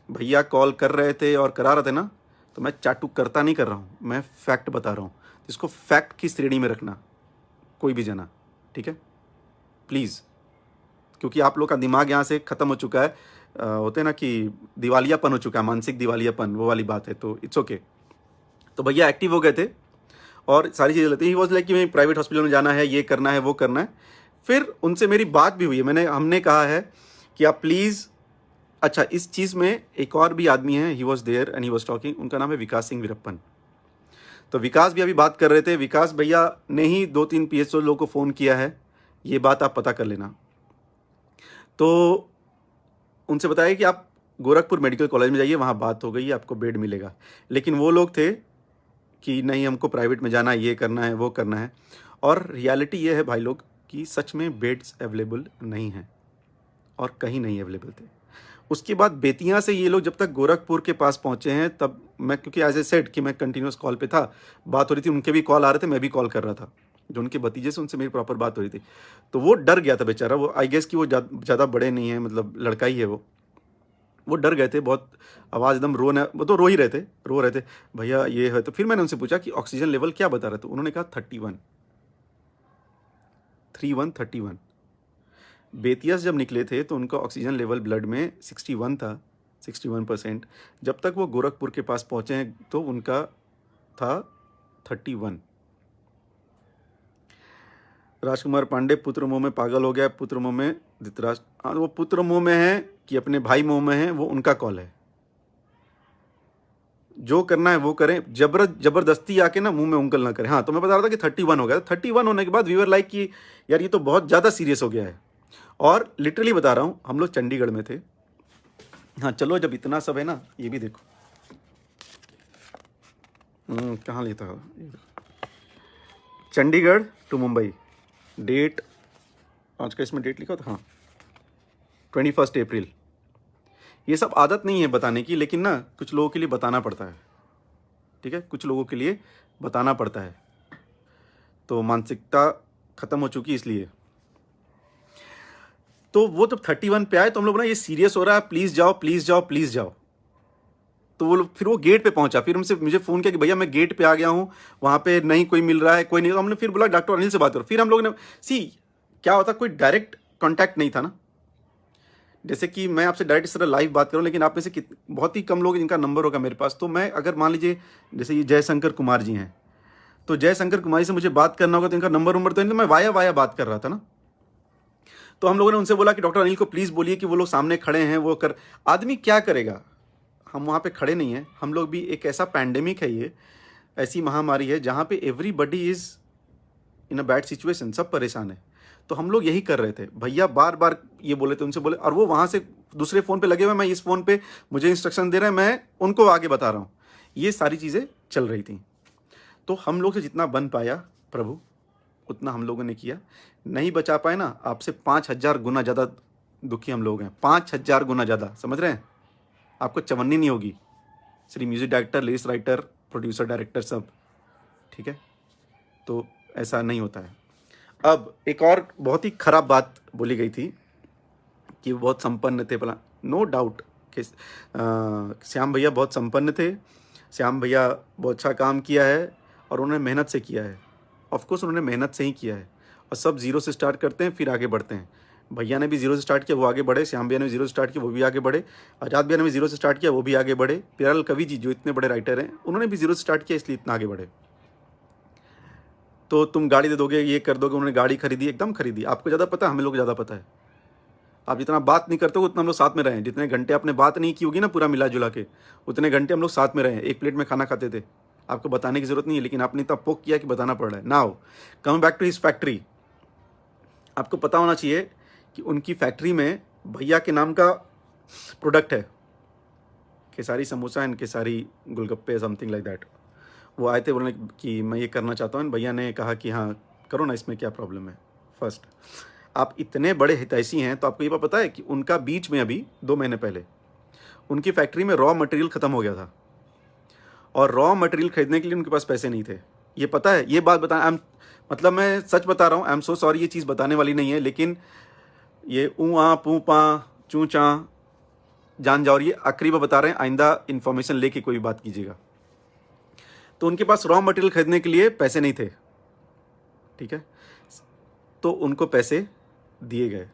भैया कॉल कर रहे थे और करा रहे थे ना, तो मैं चाटू करता नहीं कर रहा हूँ, मैं फैक्ट बता रहा हूँ। इसको फैक्ट की श्रेणी में रखना कोई भी जना, ठीक है प्लीज़, क्योंकि आप लोग का दिमाग यहाँ से ख़त्म हो चुका है। होते हैं ना कि दिवालियापन हो चुका है, मानसिक दिवालियापन, वो वाली बात है। तो इट्स ओके। तो भैया एक्टिव हो गए थे और सारी चीज़ें लेते ही वॉज लाइक कि मैं प्राइवेट हॉस्पिटल में जाना है, ये करना है, वो करना है। फिर उनसे मेरी बात भी हुई है, हमने कहा है कि आप प्लीज़, अच्छा इस चीज़ में एक और भी आदमी है, he was there and he was talking, उनका नाम है विकास सिंह वीरप्पन। तो विकास भी अभी बात कर रहे थे, विकास भैया ने ही 2-3 PHO लोगों को फ़ोन किया है, ये बात आप पता कर लेना। तो उनसे बताया कि आप गोरखपुर मेडिकल कॉलेज में जाइए, वहाँ बात हो गई, आपको बेड मिलेगा। लेकिन वो लोग थे कि नहीं, हमको प्राइवेट में जाना है, ये करना है, वो करना है। और रियलिटी ये है भाई लोग कि सच में बेड्स अवेलेबल नहीं हैं और कहीं नहीं अवेलेबल थे। उसके बाद बेतिया से ये लोग जब तक गोरखपुर के पास पहुँचे हैं, तब मैं, क्योंकि एज ए सेड कि मैं कंटिन्यूस कॉल पे था, बात हो रही थी, उनके भी कॉल आ रहे थे, मैं भी कॉल कर रहा था, जो उनके भतीजे से उनसे मेरी प्रॉपर बात हो रही थी। तो वो डर गया था बेचारा, वो आई गेस कि वो ज़्यादा बड़े नहीं है, मतलब लड़का ही है वो डर गए थे बहुत, आवाज़ एकदम वो तो रो रहे थे, भैया ये है। तो फिर मैंने उनसे पूछा कि ऑक्सीजन लेवल क्या बता रहे थे, उन्होंने कहा 31। बेतिया से जब निकले थे तो उनका ऑक्सीजन लेवल ब्लड में 61 था, 61%। जब तक वो गोरखपुर के पास पहुँचे हैं तो उनका था 31। राजकुमार पांडे पुत्र मोह में पागल हो गया, पुत्र मोह में धृतराष्ट्र। वो पुत्र मोह में है कि अपने भाई मोह में है, वो उनका कॉल है। जो करना है वो करें, जबरदस्ती आके ना मुंह में उंगल ना करें। हाँ, तो मैं बता रहा था कि 31 हो गया। 31 होने के बाद वी वर लाइक कि यार ये तो बहुत ज़्यादा सीरियस हो गया है। और लिटरली बता रहा हूँ, हम लोग चंडीगढ़ में थे। हाँ चलो, जब इतना सब है ना, ये भी देखो कहाँ लेता है, चंडीगढ़ टू मुंबई, डेट आज का इसमें डेट लिखा था, हाँ 21 अप्रैल। ये सब आदत नहीं है बताने की, लेकिन ना कुछ लोगों के लिए बताना पड़ता है, ठीक है, कुछ लोगों के लिए बताना पड़ता है। तो मानसिकता ख़त्म हो चुकी इसलिए। तो वो जब 31 पे आए तो हम लोग ना ये सीरियस हो रहा है, प्लीज़ जाओ प्लीज़ जाओ प्लीज़ जाओ। तो वो फिर वो गेट पे पहुंचा, फिर मुझे फ़ोन किया कि भैया मैं गेट पे आ गया हूँ, वहाँ पे नहीं कोई मिल रहा है, कोई नहीं। तो हमने फिर बोला डॉक्टर अनिल से बात करो। फिर हम लोग ने क्या होता, कोई डायरेक्ट कॉन्टैक्ट नहीं था ना, जैसे कि मैं आपसे डायरेक्ट इस तरह लाइव बात करूँ, लेकिन आप में से बहुत ही कम लोग जिनका नंबर होगा मेरे पास। तो मैं अगर मान लीजिए जैसे ये जयशंकर कुमार जी हैं, तो जयशंकर कुमार जी से मुझे बात करना होगा तो इनका नंबर तो नहीं, तो मैं वाया बात कर रहा था ना। तो हम लोगों ने उनसे बोला कि डॉक्टर अनिल को प्लीज़ बोलिए कि वो लोग सामने खड़े हैं, वो कर। आदमी क्या करेगा, हम वहाँ पे खड़े नहीं हैं, हम लोग भी। एक ऐसा पैंडेमिक है, ये ऐसी महामारी है जहाँ पे everybody is in a bad situation, सब परेशान है। तो हम लोग यही कर रहे थे, भैया बार बार ये बोले थे, उनसे बोले, और वो वहाँ से दूसरे फ़ोन पे लगे हुए, मैं इस फ़ोन पे मुझे इंस्ट्रक्शन दे रहे हैं, मैं उनको आगे बता रहा हूँ। ये सारी चीज़ें चल रही थी। तो हम लोग से जितना बन पाया प्रभु उतना हम लोगों ने किया। नहीं बचा पाए ना, आपसे 5000 गुना ज़्यादा दुखी हम लोग हैं, 5000 गुना ज़्यादा, समझ रहे हैं। आपको चवन्नी नहीं होगी, Shri music director, lyrics writer, producer, director सब, ठीक है। तो ऐसा नहीं होता है। अब एक और बहुत ही ख़राब बात बोली गई थी कि वो बहुत संपन्न थे, भला नो डाउट कि श्याम भैया बहुत संपन्न थे, श्याम भैया बहुत अच्छा काम किया है और उन्होंने मेहनत से किया है। ऑफकोर्स उन्होंने मेहनत से ही किया है, और सब ज़ीरो से स्टार्ट करते हैं फिर आगे बढ़ते हैं। भैया ने भी ज़ीरो से स्टार्ट किया, वो आगे बढ़े। श्याम भैया ने भी ज़ीरो से स्टार्ट किया, वो भी आगे बढ़े। आज़ाद भैया ने भी ज़ीरो से स्टार्ट किया, वो भी आगे बढ़े। प्यारेलाल कवि जी जो इतने बड़े राइटर हैं, उन्होंने भी ज़ीरो से स्टार्ट किया, इसलिए इतना आगे बढ़े। तो तुम गाड़ी दे दोगे, ये कर दोगे, उन्होंने गाड़ी खरीदी, एकदम खरीदी। आपको ज़्यादा पता है, हमें लोग ज़्यादा पता है। आप जितना बात नहीं करते हो उतना हम लोग साथ में रहे हैं। जितने घंटे आपने बात नहीं की होगी ना पूरा मिला जुला के, उतने घंटे हम लोग साथ में रहे हैं, एक प्लेट में खाना खाते थे। आपको बताने की ज़रूरत नहीं है, लेकिन आपने इतना पोक किया कि बताना पड़ रहा है। Now coming back to his factory, आपको पता होना चाहिए कि उनकी फैक्ट्री में भैया के नाम का प्रोडक्ट है, Khesari samosa and Khesari golgappe, something like that. वो आए थे, बोलने कि मैं ये करना चाहता हूँ। भैया ने कहा कि हाँ करो ना, इसमें क्या प्रॉब्लम है। फर्स्ट, आप इतने बड़े हितैषी हैं तो आपको ये पता है कि उनका बीच में अभी 2 महीने पहले उनकी फैक्ट्री में रॉ मटेरियल ख़त्म हो गया था, और रॉ मटेरियल खरीदने के लिए उनके पास पैसे नहीं थे। ये पता है, ये बात बता, मतलब मैं सच बता रहा हूँ, आई एम सो सॉरी, ये चीज़ बताने वाली नहीं है, लेकिन ये आ पू पा चू चा जान जाओ, ये आखिरी बार बता रहे हैं, आइंदा इन्फॉर्मेशन लेके कोई बात कीजिएगा। तो उनके पास रॉ मटेरियल खरीदने के लिए पैसे नहीं थे, ठीक है। तो उनको पैसे दिए गए।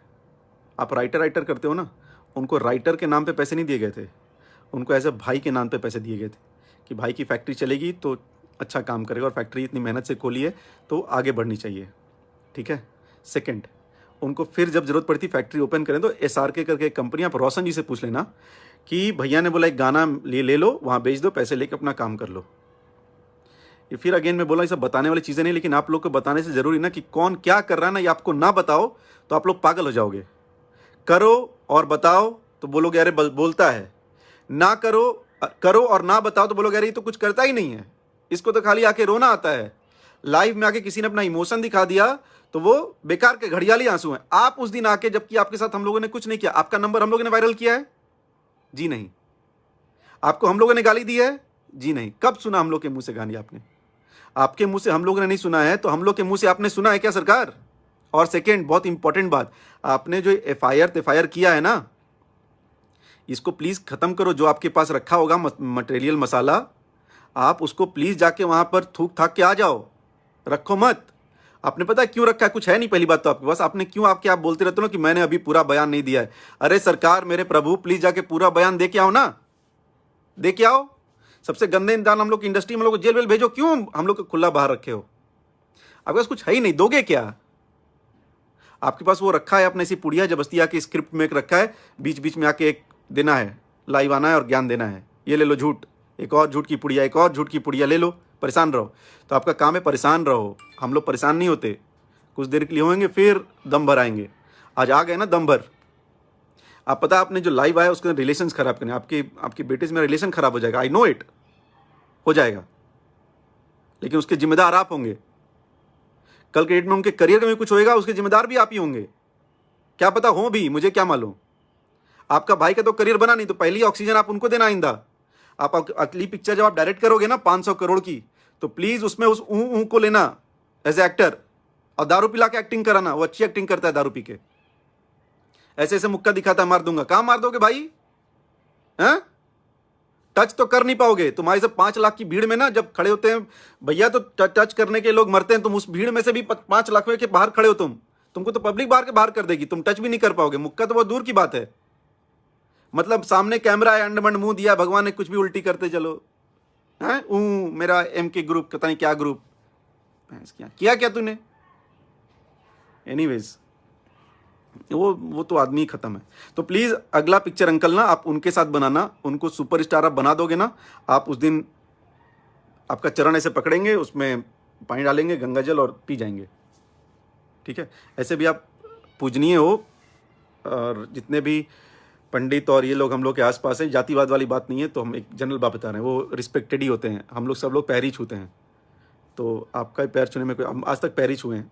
आप राइटर करते हो ना, उनको राइटर के नाम पे पैसे नहीं दिए गए थे, उनको एज ए भाई के नाम पे पैसे दिए गए थे कि भाई की फैक्ट्री चलेगी तो अच्छा काम करेगा, और फैक्ट्री इतनी मेहनत से खोली है तो आगे बढ़नी चाहिए, ठीक है। सेकंड, उनको फिर जब ज़रूरत पड़ती फैक्ट्री ओपन करें तो SRK करके एक कंपनी, आप रोशन जी से पूछ लेना कि भैया ने बोला एक गाना ले लो, वहाँ बेच दो, पैसे लेके अपना काम कर लो। ये फिर अगेन मैं बोला, ये सब बताने वाली चीज़ें नहीं, लेकिन आप लोग को बताने से ज़रूरी ना कि कौन क्या कर रहा है ना, ये आपको ना बताओ तो आप लोग पागल हो जाओगे। करो और बताओ तो बोलोगे अरे बोलता है, ना करो और ना बताओ तो बोलोगे अरे ये तो कुछ करता ही नहीं है, इसको तो खाली आके रोना आता है। लाइव में आके किसी ने अपना इमोशन दिखा दिया तो वो बेकार के घड़ियाली आंसू हैं। आप उस दिन आके, जबकि आपके साथ हम लोगों ने कुछ नहीं किया, आपका नंबर हम लोगों ने वायरल किया है? जी नहीं। आपको हम लोगों ने गाली दी है? जी नहीं। कब सुना हम लोग के मुंह से गाली आपने? आपके मुंह से हम लोगों ने नहीं सुना है, तो हम लोग के मुंह से आपने सुना है क्या सरकार? और सेकेंड, बहुत इंपॉर्टेंट बात, आपने जो FIR किया है ना, इसको प्लीज़ ख़त्म करो। जो आपके पास रखा होगा मटेरियल मसाला, आप उसको प्लीज़ जाके वहाँ पर थूक थाक के आ जाओ, रखो मत। आपने पता है क्यों रखा है? कुछ है नहीं पहली बात तो आपके पास, आपने क्यों आप बोलते रहते हो ना कि मैंने अभी पूरा बयान नहीं दिया है। अरे सरकार, मेरे प्रभु, प्लीज जाके पूरा बयान दे के आओ ना, दे के आओ। सबसे गंदे इंसान हम लोग की इंडस्ट्री में, हम लोग को जेल वेल भेजो, क्यों हम लोग को खुला बाहर रखे हो? आपके पास कुछ है ही नहीं, दोगे क्या? आपके पास वो रखा है अपने सी पुड़िया जबरदस्ती आके स्क्रिप्ट में एक रखा है, बीच बीच में आके एक देना है, लाइव आना है और ज्ञान देना है। ये ले लो झूठ, एक और झूठ की पुड़िया, एक और झूठ की पुड़िया ले लो, परेशान रहो। तो आपका काम है परेशान रहो। हम लोग परेशान नहीं होते, कुछ देर के लिए होंगे फिर दम भर आएंगे। आज आ गए ना दम भर। आप पता आपने जो लाइव आया उसके रिलेशन खराब करने, आपके बेटे से मेरा रिलेशन खराब हो जाएगा, आई नो इट, हो जाएगा, लेकिन उसके जिम्मेदार आप होंगे। कल के डेट में उनके करियर में कुछ होएगा, उसके जिम्मेदार भी आप ही होंगे। क्या पता हो भी, मुझे क्या मालूम। आपका भाई का तो करियर बना नहीं, तो पहली ऑक्सीजन आप उनको देना आइंदा। आप अगली पिक्चर जब आप डायरेक्ट करोगे ना 500 करोड़ की, तो प्लीज उसमें उस ऊ को लेना एज ए एक्टर, और दारू पिला के एक्टिंग कराना। वो अच्छी एक्टिंग करता है दारू पी के, ऐसे ऐसे मुक्का दिखाता है, मार दूंगा। कहां मार दोगे भाई? हैं? टच तो कर नहीं पाओगे। तुम्हारे से 5 लाख की भीड़ में ना जब खड़े होते हैं भैया, तो टच करने के लोग मरते हैं, तुम उस भीड़ में से भी 5 लाख के बाहर खड़े हो तुमको तो पब्लिक बाहर कर देगी, तुम टच भी नहीं कर पाओगे। मुक्का तो बहुत दूर की बात है। मतलब सामने कैमरा है, अंडमंड मुंह दिया भगवान ने, कुछ भी उल्टी करते चलो। हैं? मेरा MK ग्रुप, पता नहीं क्या ग्रुप किया क्या तूने? एनीवेज, वो तो आदमी खत्म है। तो प्लीज अगला पिक्चर अंकल ना आप उनके साथ बनाना, उनको सुपरस्टार आप बना दोगे ना, आप उस दिन आपका चरण ऐसे पकड़ेंगे, उसमें पानी डालेंगे गंगा जल और पी जाएंगे, ठीक है? ऐसे भी आप पूजनीय हो। और जितने भी पंडित और ये लोग हम लोग के आसपास हैं, जातिवाद वाली बात नहीं है, तो हम एक जनरल बात बता रहे हैं, वो रिस्पेक्टेड ही होते हैं। हम लोग सब लोग पैर ही छूते हैं, तो आपका पैर छूने में कोई, हम आज तक पैर ही छुए हैं।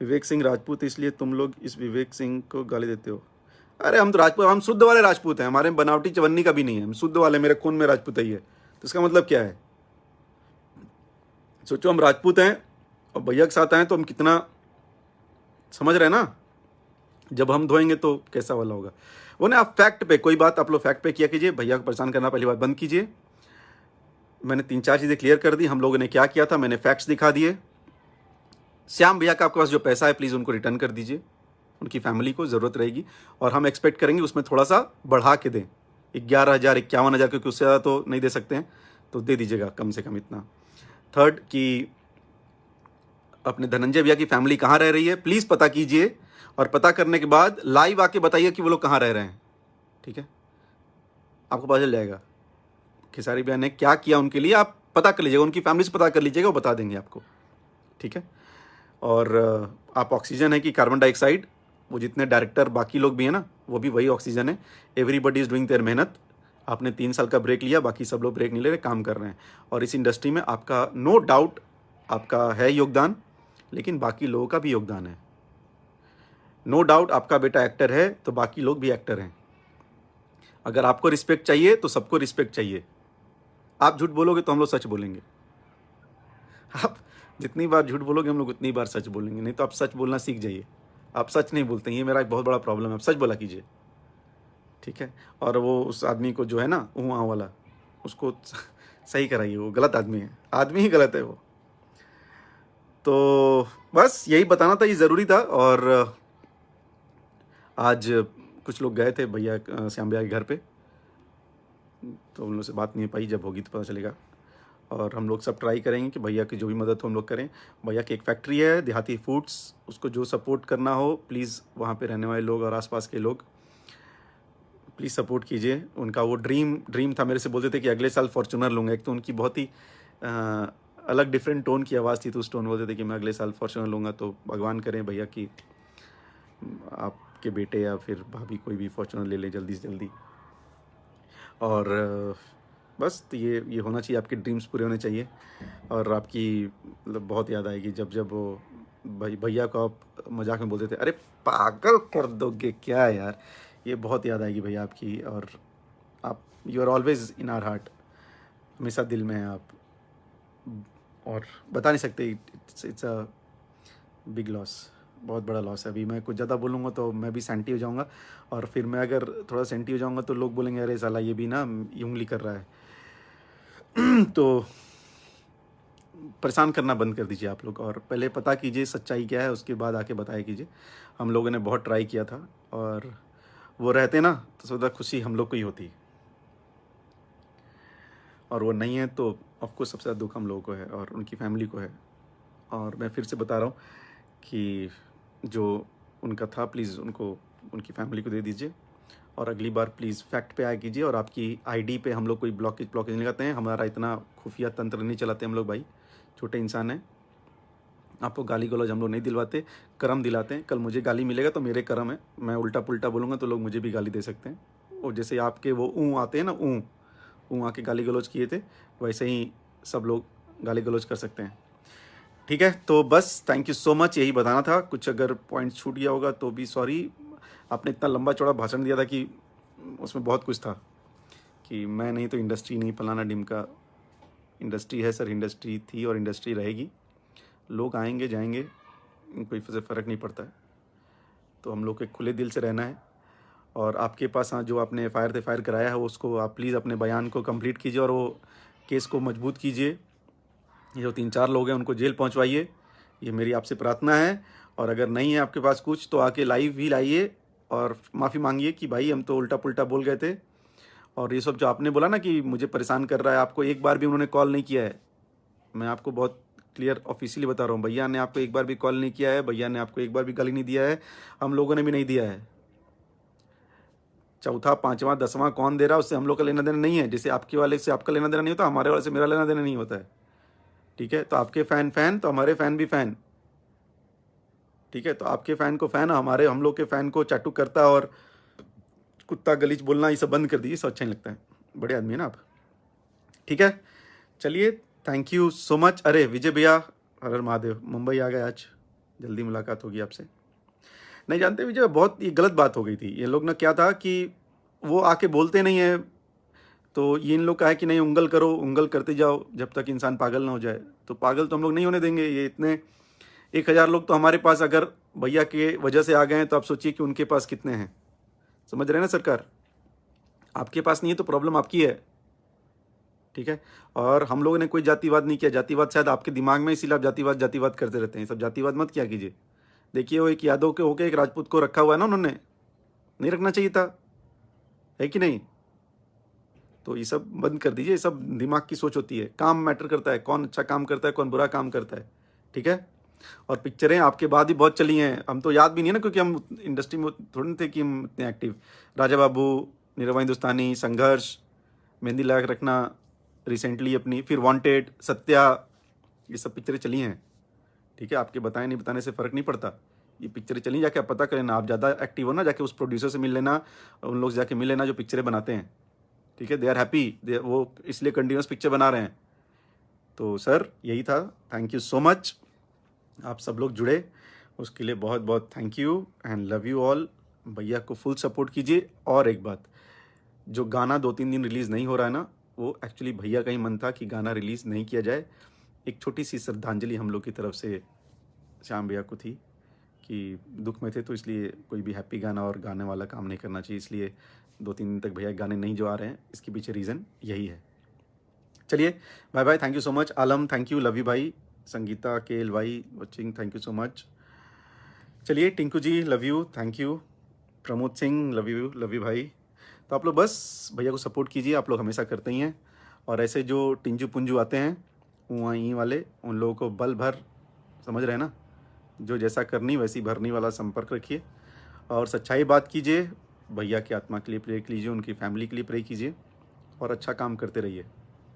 विवेक सिंह राजपूत, इसलिए तुम लोग इस विवेक सिंह को गाली देते हो? अरे हम तो राजपूत, हम शुद्ध वाले राजपूत हैं, हमारे बनावटी चवन्नी का भी नहीं है, हम शुद्ध वाले, मेरे खून में राजपूत ही है। तो इसका मतलब क्या है? सोचो हम राजपूत हैं और भैया के साथ आए तो हम कितना, समझ रहे हैं ना? जब हम धोएंगे तो कैसा वाला होगा वो ना। आप फैक्ट पे, कोई बात आप लोग फैक्ट पे किया कीजिए, भैया को परेशान करना पहली बात बंद कीजिए। मैंने 3-4 चीज़ें क्लियर कर दी, हम लोगों ने क्या किया था, मैंने फैक्ट्स दिखा दिए। श्याम भैया का आपके पास जो पैसा है प्लीज़ उनको रिटर्न कर दीजिए, उनकी फैमिली को ज़रूरत रहेगी, और हम एक्सपेक्ट करेंगे उसमें थोड़ा सा बढ़ा के दें, 11,000 51,000, क्योंकि उससे ज़्यादा तो नहीं दे सकते हैं, तो दे दीजिएगा कम से कम इतना। थर्ड कि अपने धनंजय भैया की फैमिली कहाँ रह रही है प्लीज़ पता कीजिए, और पता करने के बाद लाइव आके बताइए कि वो लोग कहाँ रह रहे हैं, ठीक है? आपको पता चल जाएगा खेसारी भैया ने क्या किया उनके लिए, आप पता कर लीजिएगा, उनकी फैमिली से पता कर लीजिएगा, वो बता देंगे आपको, ठीक है? और आप ऑक्सीजन है कि कार्बन डाइऑक्साइड, वो जितने डायरेक्टर बाकी लोग भी हैं ना, वो भी वही ऑक्सीजन है। एवरीबडी इज़ डूइंग देयर मेहनत। आपने 3 साल का ब्रेक लिया, बाकी सब लोग ब्रेक नहीं ले रहे, काम कर रहे हैं। और इस इंडस्ट्री में आपका नो डाउट आपका है योगदान, लेकिन बाकी लोगों का भी योगदान है। नो डाउट आपका बेटा एक्टर है, तो बाकी लोग भी एक्टर हैं। अगर आपको रिस्पेक्ट चाहिए तो सबको रिस्पेक्ट चाहिए। आप झूठ बोलोगे तो हम लोग सच बोलेंगे। आप जितनी बार झूठ बोलोगे हम लोग उतनी बार सच बोलेंगे, नहीं तो आप सच बोलना सीख जाइए। आप सच नहीं बोलते, ये मेरा एक बहुत बड़ा प्रॉब्लम है। आप सच बोला कीजिए, ठीक है? और वो उस आदमी को जो है ना वहाँ वाला, उसको सही कराइए, वो गलत आदमी है, आदमी ही गलत है वो। तो बस यही बताना था, ये ज़रूरी था। और आज कुछ लोग गए थे भैया श्याम भैया के घर पे, तो उन लोगों से बात नहीं पाई, जब होगी तो पता चलेगा। और हम लोग सब ट्राई करेंगे कि भैया की जो भी मदद हो हम लोग करें। भैया की एक फैक्ट्री है देहाती फूड्स, उसको जो सपोर्ट करना हो प्लीज़, वहाँ पे रहने वाले लोग और आसपास के लोग प्लीज़ सपोर्ट कीजिए। उनका वो ड्रीम था, मेरे से बोलते थे कि अगले साल फॉर्चूनर लूँगा। एक तो उनकी बहुत ही अलग डिफरेंट टोन की आवाज़ थी, तो उस टोन बोलते थे कि मैं अगले साल फॉर्चूनर लूँगा। तो भगवान करें भैया की आपके बेटे या फिर भाभी कोई भी फॉर्चूनर ले लें जल्दी से जल्दी। और बस तो ये होना चाहिए, आपके ड्रीम्स पूरे होने चाहिए। और आपकी मतलब बहुत याद आएगी जब वो भैया को आप मजाक में बोलते थे, अरे पागल कर दोगे क्या यार, ये बहुत याद आएगी भैया आपकी। और आप you are always in our heart, हमेशा दिल में हैं आप, और बता नहीं सकते। इट्स अ बिग लॉस, बहुत बड़ा लॉस है। अभी मैं कुछ ज़्यादा बोलूँगा तो मैं भी सेंटी हो जाऊँगा, और फिर मैं अगर थोड़ा सेंटी हो जाऊँगा तो लोग बोलेंगे अरे साला ये भी ना यूंगली कर रहा है। तो परेशान करना बंद कर दीजिए आप लोग, और पहले पता कीजिए सच्चाई क्या है, उसके बाद आके बताया कीजिए। हम लोगों ने बहुत ट्राई किया था, और वो रहते ना तो ज़्यादा खुशी हम लोग को ही होती, और वो नहीं है तो ऑफकोर्स सबसे ज़्यादा दुख हम लोगों को है और उनकी फैमिली को है। और मैं फिर से बता रहा हूँ कि जो उनका था प्लीज़ उनको, उनकी फैमिली को दे दीजिए, और अगली बार प्लीज़ फैक्ट पे आया कीजिए। और आपकी आईडी पे हम लोग कोई ब्लॉकेज नहीं लगाते हैं, हमारा इतना खुफिया तंत्र नहीं चलाते हम लोग भाई, छोटे इंसान हैं। आपको गाली गलौज हम लोग नहीं दिलवाते, कर्म दिलाते हैं। कल मुझे गाली मिलेगा तो मेरे कर्म है, मैं उल्टा पुल्टा बोलूँगा तो लोग मुझे भी गाली दे सकते हैं। और जैसे आपके वो ऊँ आते हैं ना, ऊँ आके गाली गलौज किए थे, वैसे ही सब लोग गाली गलौज कर सकते हैं। ठीक है, तो बस थैंक यू सो मच, यही बताना था। कुछ अगर पॉइंट छूट गया होगा तो भी सॉरी। आपने इतना लंबा चौड़ा भाषण दिया था कि उसमें बहुत कुछ था, कि मैं नहीं तो इंडस्ट्री नहीं, फलाना डिमका। इंडस्ट्री है सर, इंडस्ट्री थी और इंडस्ट्री रहेगी। लोग आएंगे जाएंगे, कोई से फ़र्क नहीं पड़ता है। तो हम लोग के खुले दिल से रहना है। और आपके पास जो आपने FIR कराया है उसको आप प्लीज़ अपने बयान को कंप्लीट कीजिए और वो केस को मजबूत कीजिए। ये जो 3-4 लोग हैं उनको जेल पहुंचवाइए, ये मेरी आपसे प्रार्थना है। और अगर नहीं है आपके पास कुछ तो आके लाइव भी लाइए और माफ़ी मांगिए कि भाई हम तो उल्टा पुल्टा बोल गए थे। और ये सब जो आपने बोला ना कि मुझे परेशान कर रहा है, आपको एक बार भी उन्होंने कॉल नहीं किया है। मैं आपको बहुत क्लियर ऑफिशियली बता रहा हूँ, भैया ने आपको एक बार भी कॉल नहीं किया है, भैया ने आपको एक बार भी गाली नहीं दिया है, हम लोगों ने भी नहीं दिया है। चौथा, पांचवा, 10वां कौन दे रहा है उससे हम लोग का लेना देना नहीं है। जैसे आपके वाले से आपका लेना देना नहीं होता, हमारे वाले से मेरा लेना देना नहीं होता है। ठीक है, तो आपके फैन तो हमारे फैन भी फैन। ठीक है, तो आपके फैन को फैन, हम लोग के फैन को चाटू करता और कुत्ता गलीच बोलना ये सब बंद कर दीजिए, सब अच्छा नहीं लगता है। बड़े आदमी है ना आप। ठीक है, चलिए, थैंक यू सो मच। अरे विजय भैया, हर हर महादेव, मुंबई आ गए आज, जल्दी मुलाकात होगी आपसे। नहीं जानते विजय, बहुत ये गलत बात हो गई थी। ये लोग ना क्या था कि वो आके बोलते नहीं है, तो ये इन लोग का है कि नहीं उंगल करो, उंगल करते जाओ जब तक इंसान पागल ना हो जाए। तो पागल तो हम लोग नहीं होने देंगे। ये इतने 1000 लोग तो हमारे पास अगर भैया के वजह से आ गए हैं, तो आप सोचिए कि उनके पास कितने हैं। समझ रहे हैं ना सरकार, आपके पास नहीं है तो प्रॉब्लम आपकी है। ठीक है, और हम लोगों ने कोई जातिवाद नहीं किया। जातिवाद शायद आपके दिमाग में, इसीलिए आप जातिवाद करते रहते हैं। सब जातिवाद मत किया कीजिए। देखिए, वो एक यादव के होके एक राजपूत को रखा हुआ है ना, उन्होंने नहीं रखना चाहिए था, है कि नहीं? तो ये सब बंद कर दीजिए। ये सब दिमाग की सोच होती है। काम मैटर करता है, कौन अच्छा काम करता है, कौन बुरा काम करता है। ठीक है, और पिक्चरें आपके बाद ही बहुत चली हैं, हम तो याद भी नहीं है ना, क्योंकि हम इंडस्ट्री में थोड़ी थे कि हम इतने एक्टिव। राजा बाबू, नीरवा हिंदुस्तानी, संघर्ष, मेहंदी लगा के रखना रिसेंटली अपनी, फिर वांटेड, सत्या, ये सब पिक्चरें चली हैं। ठीक है, आपके बताए नहीं बताने से फ़र्क नहीं पड़ता। ये पिक्चरें चली, जाके आप पता कर लेना। आप ज़्यादा एक्टिव हो ना, जाके उस प्रोड्यूसर से मिल लेना, उन लोग से जाके मिल लेना जो पिक्चरें बनाते हैं। ठीक है, दे आर हैप्पी, वो इसलिए कंटिन्यूस पिक्चर बना रहे हैं। तो सर यही था, थैंक यू सो मच। आप सब लोग जुड़े उसके लिए बहुत बहुत thank you and love you all. भैया को फुल सपोर्ट कीजिए। और एक बात, जो गाना 2-3 दिन रिलीज़ नहीं हो रहा है ना, वो एक्चुअली भैया का ही मन था कि गाना रिलीज़ नहीं किया जाए। एक छोटी सी श्रद्धांजलि हम लोग की तरफ से श्याम भैया को थी कि दुख में थे, तो इसलिए कोई भी हैप्पी गाना और गाने वाला काम नहीं करना चाहिए। इसलिए 2-3 दिन तक भैया गाने नहीं जो आ रहे हैं, इसके पीछे रीज़न यही है। चलिए, bye bye, thank you so much. Alam thank you, love you भाई। संगीता केल भाई watching, thank you so much. चलिए, Tinku ji love you, thank you. Pramod Singh love you भाई। तो आप लोग बस भैया को सपोर्ट कीजिए, आप लोग हमेशा करते ही हैं। और ऐसे जो टिंजू पुंजू आते हैं वहाँ ई वाले, उन लोगों को बल भर, समझ रहे हैं ना, जो जैसा करनी वैसी भरनी वाला संपर्क रखिए और सच्चाई बात कीजिए। भैया की आत्मा के लिए प्रे कीजिए, उनकी फैमिली के लिए प्रे कीजिए और अच्छा काम करते रहिए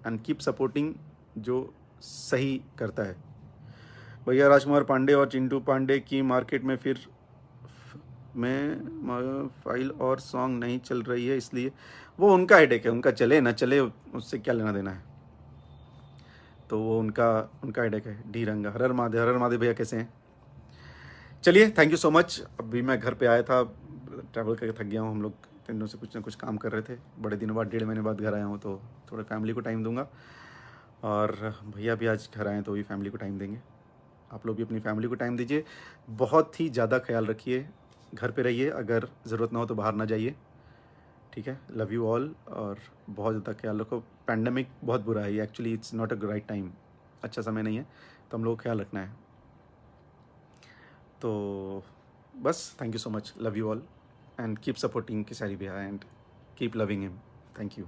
एंड कीप सपोर्टिंग जो सही करता है। भैया राजकुमार पांडे और चिंटू पांडे की मार्केट में फिर में फाइल और सॉन्ग नहीं चल रही है, इसलिए वो उनका हेडेक है। उनका चले ना चले, उससे क्या लेना देना है, तो वो उनका हेडेक है। डी रंगा, हर हर महादेव भैया कैसे हैं? चलिए, थैंक यू सो मच। अभी मैं घर पे आया था, ट्रैवल करके थक गया हूँ। हम लोग 3 दिनों से कुछ ना कुछ काम कर रहे थे, बड़े दिनों बाद 1.5 महीने बाद घर आया हूँ, तो थोड़ा फैमिली को टाइम दूंगा। और भैया भी आज घर आए तो भी फैमिली को टाइम देंगे। आप लोग भी अपनी फैमिली को टाइम दीजिए, बहुत ही ज़्यादा ख्याल रखिए, घर पे रहिए, अगर ज़रूरत ना हो तो बाहर ना जाइए। ठीक है, लव यू ऑल और बहुत ज़्यादा ख्याल रखो। पैंडमिक बहुत बुरा है, actually it's not a right time. अच्छा समय नहीं है, तो हम लोग को ख्याल रखना है। तो बस, thank you so much, love you all and keep supporting Khesari भैया and keep loving him. Thank you.